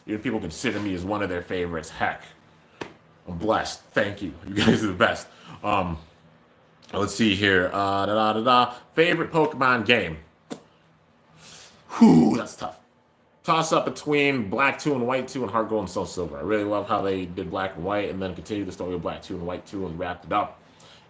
even people consider me as one of their favorites. Heck, I'm blessed. Thank you. You guys are the best. Let's see here. Favorite Pokemon game. Whew, that's tough. Toss up between Black 2 and White 2 and Heart Gold and Soul Silver. I really love how they did Black and White and then continued the story of Black 2 and White 2 and wrapped it up.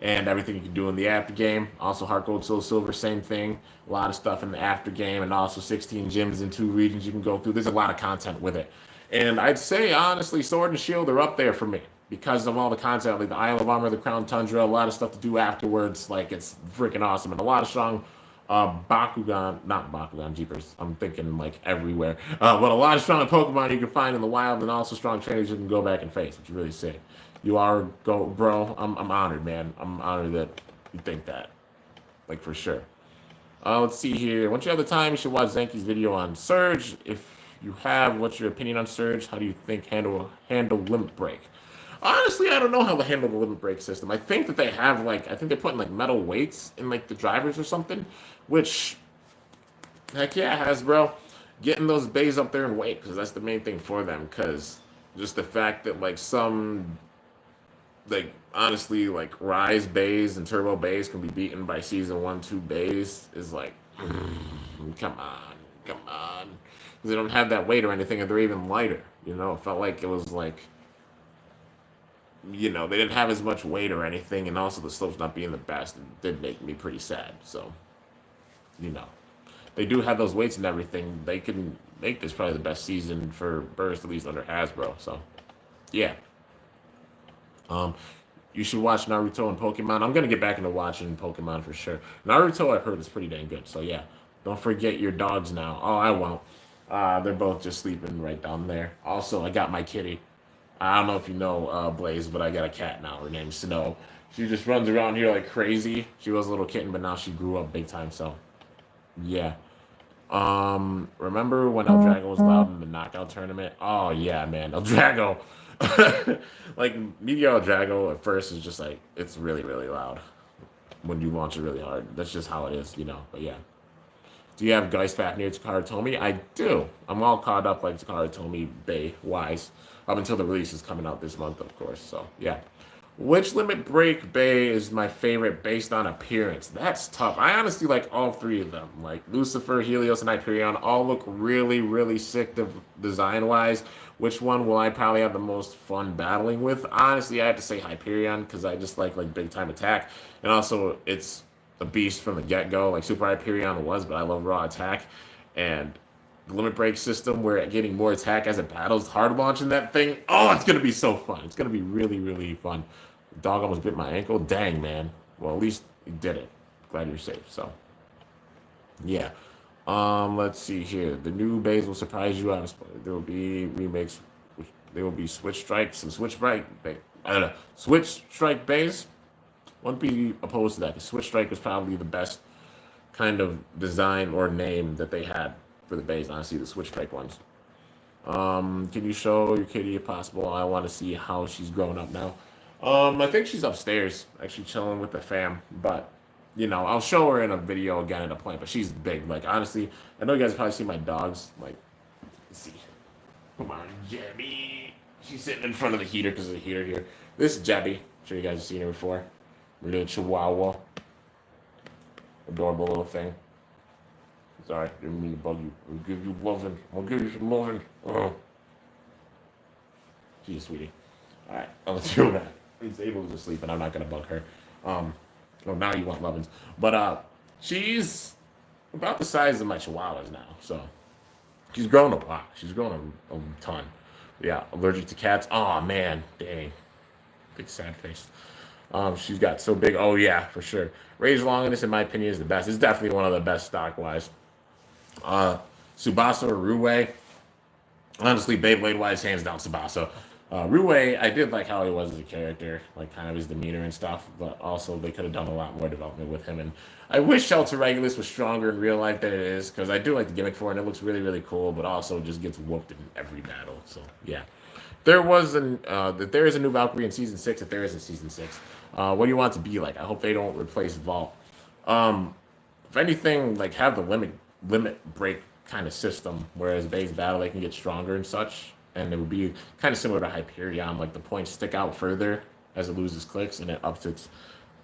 And everything you can do in the after game. Also, Heart Gold, Soul Silver, same thing. A lot of stuff in the after game, and also 16 gyms in 2 regions you can go through. There's a lot of content with it. And I'd say, honestly, Sword and Shield are up there for me because of all the content, like the Isle of Armor, the Crown Tundra, a lot of stuff to do afterwards. Like, it's freaking awesome. And a lot of strong Bakugan, not Bakugan, Jeepers. I'm thinking like everywhere. But a lot of strong Pokemon you can find in the wild, and also strong trainers you can go back and face, which is really sick. You are go, bro. I'm honored, man. I'm honored that you think that, like for sure. Let's see here. Once you have the time, you should watch Zenki's video on Surge. If you have, what's your opinion on Surge? How do you think handle limit break? Honestly, I don't know how to handle the limit break system. I think that they have like, I think they're putting like metal weights in like the drivers or something, which, heck yeah, Hasbro, getting those bays up there and weight, because that's the main thing for them. Because just the fact that like some, like honestly, like Rise bays and Turbo bays can be beaten by Season 1, 2 bays is like, come on, come on. Because they don't have that weight or anything, and they're even lighter. You know, it felt like it was like, you know, they didn't have as much weight or anything, and also the slopes not being the best did make me pretty sad. So, you know, they do have those weights and everything. They can make this probably the best season for burst, at least under Hasbro. So, yeah. You should watch Naruto and Pokemon. I'm gonna get back into watching Pokemon for sure. Naruto, I've heard, is pretty dang good. So yeah, don't forget your dogs now. Oh, I won't. They're both just sleeping right down there. Also, I got my kitty. I don't know if you know Blaze, but I got a cat now. Her name's Snow. She just runs around here like crazy. She was a little kitten, but now she grew up big time. So, yeah. Remember when El Drago was loud in the knockout tournament? Oh yeah, man, El Drago. Like Meteor El Drago at first is just like it's really really loud when you launch it really hard. That's just how it is, you know. But yeah. Do you have Geist Fafnir Takara Tomy? I do. I'm all caught up like Takara Tomy Bay wise up until the release is coming out this month, of course. So yeah. Which Limit Break Bay is my favorite based on appearance? That's tough. I honestly like all 3 of them. Like Lucifer, Helios, and Hyperion all look really, really sick design-wise. Which one will I probably have the most fun battling with? Honestly, I have to say Hyperion because I just like big-time attack. And also, it's a beast from the get-go. Like Super Hyperion was, but I love raw attack. And the limit break system where getting more attack as it battles, hard launching that thing. Oh, it's going to be so fun. It's going to be really, really fun. The dog almost bit my ankle. Dang, man. Well, at least he did it. Glad you're safe. So, yeah. Let's see here. The new bays will surprise you. There will be remakes. There will be Switch Strike, some Switch Strike. I don't know. Switch Strike bays. Wouldn't be opposed to that. The Switch Strike was probably the best kind of design or name that they had for the bays. Honestly, the Switch Strike ones. Can you show your kitty if possible? I want to see how she's grown up now. I think she's upstairs, actually chilling with the fam. But you know, I'll show her in a video again at a point. But she's big. Like honestly, I know you guys probably see my dogs. Like, let's see. Come on, Jebby. She's sitting in front of the heater because of the heater here. This is Jebby. I'm sure you guys have seen her before. My little Chihuahua. Adorable little thing. Sorry, didn't mean to bug you. I'll give you loving. I'll give you some loving. Oh. She's a sweetie. Alright, I'll let you know that. He's able to sleep, and I'm not gonna bug her. Well, now you want lovins. But she's about the size of my chihuahuas now, so she's grown a lot. She's grown a ton. Yeah, allergic to cats. Oh man, dang. Big sad face. She's got so big. Oh yeah, for sure. Rage Longinus, in my opinion, is the best. It's definitely one of the best stock wise. Tsubasa or Rue. Honestly, Beyblade-wise, hands down Tsubasa. Rue, I did like how he was as a character, like kind of his demeanor and stuff, but also they could have done a lot more development with him. And I wish Shelter Regulus was stronger in real life than it is, because I do like the gimmick for it, and it looks really, really cool, but also just gets whooped in every battle. So, yeah. There is a new Valkyrie in season 6. If there is in season 6, what do you want it to be like? I hope they don't replace Vault. If anything, like have the limit break kind of system, whereas base battle they can get stronger and such, and it would be kind of similar to Hyperion. Like the points stick out further as it loses clicks, and it ups its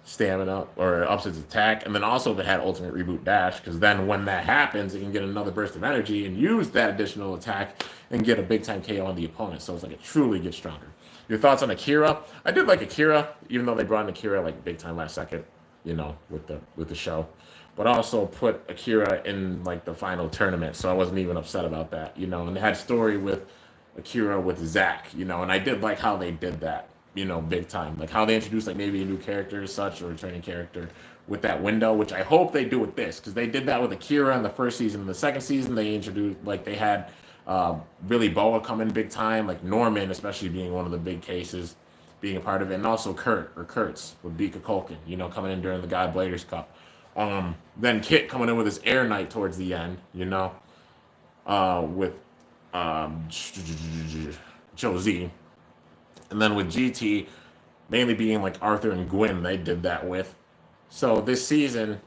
stamina or ups its attack. And then also if it had ultimate reboot dash, because then when that happens, it can get another burst of energy and use that additional attack and get a big time KO on the opponent. So it's like it truly gets stronger. Your thoughts on Akira? I did like Akira, even though they brought in Akira like big time last second, with the show. But also put Akira in like the final tournament, so I wasn't even upset about that, And they had story with Akira with Zack, and I did like how they did that, big time. Like how they introduced like maybe a new character as such or a returning character with that window, which I hope they do with this, because they did that with Akira in the first season. In the second season, they introduced like they had Billy Boa come in big time, like Norman especially being one of the big cases, being a part of it, and also Kurtz with Bika Kulkin, coming in during the God Bladers Cup. Then Kit coming in with his Air Knight towards the end, with Josie. And then with GT, mainly being like Arthur and Gwyn, they did that with. So this season,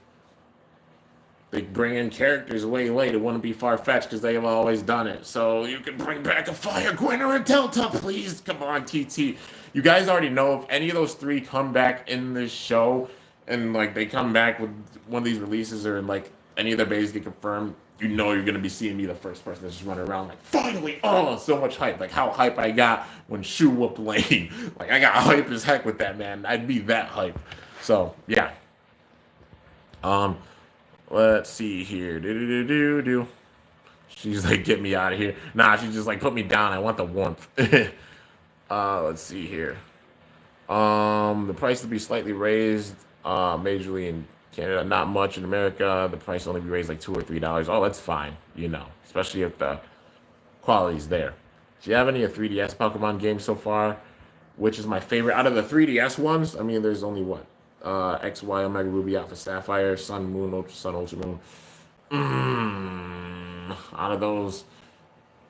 they bring in characters way late. It wouldn't be far-fetched because they have always done it. So you can bring back a Fire Gwyn or a Delta, please. Come on, TT. You guys already know if any of those three come back in this show, and like they come back with one of these releases or like any of their bases get confirmed, you're gonna be seeing me the first person that's just running around like finally, so much hype. Like how hype I got when Shu whooped Lane. Like I got hype as heck with that, man. I'd be that hype. So yeah. Let's see here. She's like, get me out of here. Nah, she just like put me down. I want the warmth. Let's see here. The price will be slightly raised. Majorly in Canada, not much in America. The price will only be raised like $2 or $3. Oh, that's fine, especially if the quality's there. Do you have any 3DS Pokemon games so far? Which is my favorite out of the 3DS ones? I mean, there's only what? XY, Omega Ruby, Alpha Sapphire, Sun, Moon, Ultra Sun, Ultra Moon. Out of those,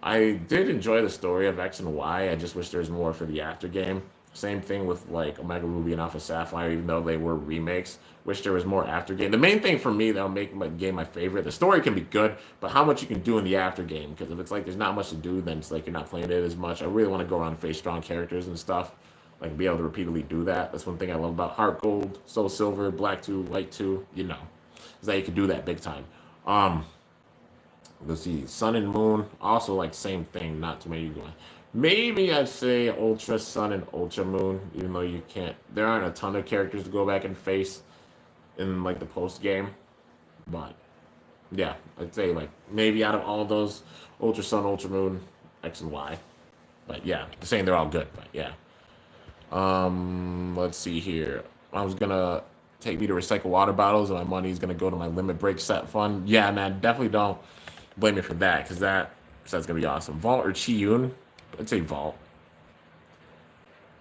I did enjoy the story of X and Y. I just wish there was more for the after game. Same thing with like Omega Ruby and Alpha Sapphire, even though they were remakes. Wish there was more after game. The main thing for me that'll make my game my favorite, the story can be good, but how much you can do in the after game. Because if it's like there's not much to do, then it's like you're not playing it as much. I really want to go around and face strong characters and stuff. Like be able to repeatedly do that. That's one thing I love about Heart Gold, Soul Silver, Black 2, White 2, is that you can do that big time. Let's see, Sun and Moon, also like same thing, not too many going. Maybe I'd say Ultra Sun and Ultra Moon, even though there aren't a ton of characters to go back and face in like the post game. But yeah, I'd say like maybe out of all of those, Ultra Sun, Ultra Moon, X and Y. But yeah, saying they're all good, but yeah. Let's see here. I was gonna take me to recycle water bottles and my money's gonna go to my limit break set fund. Yeah, man, definitely don't blame me for that, because that's gonna be awesome. Vault or Chi-Yun? I'd say Vault.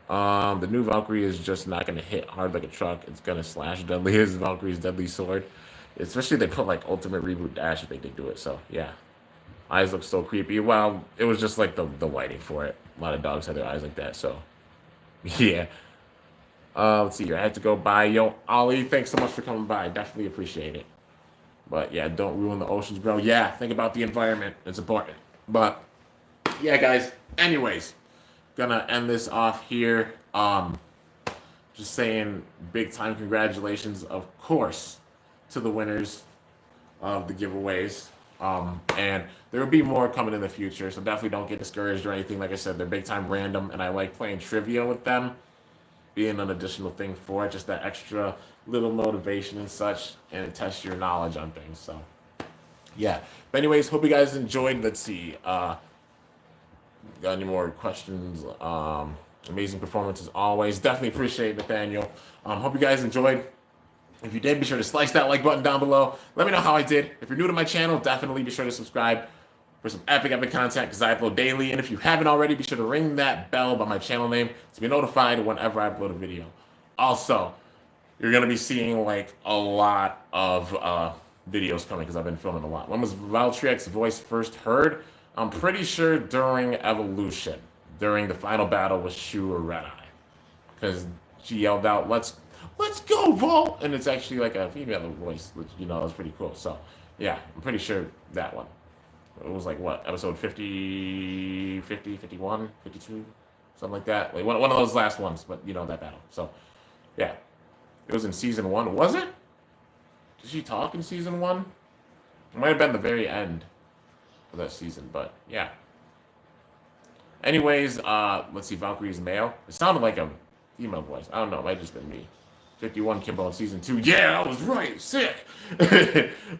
The new Valkyrie is just not going to hit hard like a truck. It's going to slash deadly. His Valkyrie's deadly sword. Especially if they put like ultimate reboot dash if they did do it. So yeah. Eyes look so creepy. Well, it was just like the lighting for it. A lot of dogs had their eyes like that. So yeah. Let's see here. I had to go by. Yo, Ollie, thanks so much for coming by. Definitely appreciate it. But yeah, don't ruin the oceans, bro. Yeah, think about the environment. It's important. But yeah, guys. Anyways, gonna end this off here. Just saying big time congratulations, of course, to the winners of the giveaways. And there will be more coming in the future, so definitely don't get discouraged or anything. Like I said, they're big time random, and I like playing trivia with them, being an additional thing for it, just that extra little motivation and such, and it tests your knowledge on things. So yeah. But anyways, hope you guys enjoyed. Let's see. Got any more questions? Amazing performance as always. Definitely appreciate it, Nathaniel. Hope you guys enjoyed. If you did, be sure to slice that like button down below. Let me know how I did. If you're new to my channel, definitely be sure to subscribe. for some epic content because I upload daily. And if you haven't already, be sure to ring that bell by my channel name to be notified whenever I upload a video. Also, you're going to be seeing like a lot of videos coming because I've been filming a lot. When was Valtryek's voice first heard? I'm pretty sure during Evolution, during the final battle with Shu or Red Eye, because she yelled out, let's go, Vol! And it's actually like a female voice, which, you know, is pretty cool. So, yeah, I'm pretty sure that one. It was like, what, episode 50, 51, 52? Something like that. Like one of those last ones, but, you know, that battle. So, yeah. It was in season 1. Was it? Did she talk in season 1? It might have been the very end of that season, but, yeah. Anyways, let's see, Valkyrie's male. It sounded like a female voice. I don't know, it might have just been me. 51 Kimbo in season 2. Yeah, I was right. Sick.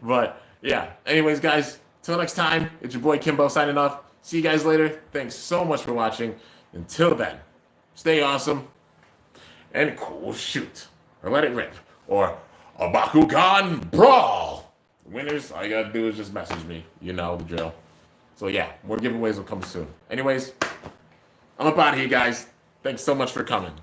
But yeah. Anyways, guys, till next time, it's your boy Kimbo signing off. See you guys later. Thanks so much for watching. Until then, stay awesome and cool shoot. Or let it rip. Or a Bakugan brawl. Winners, all you gotta do is just message me. You know the drill. So yeah, more giveaways will come soon. Anyways, I'm up out of here, guys. Thanks so much for coming.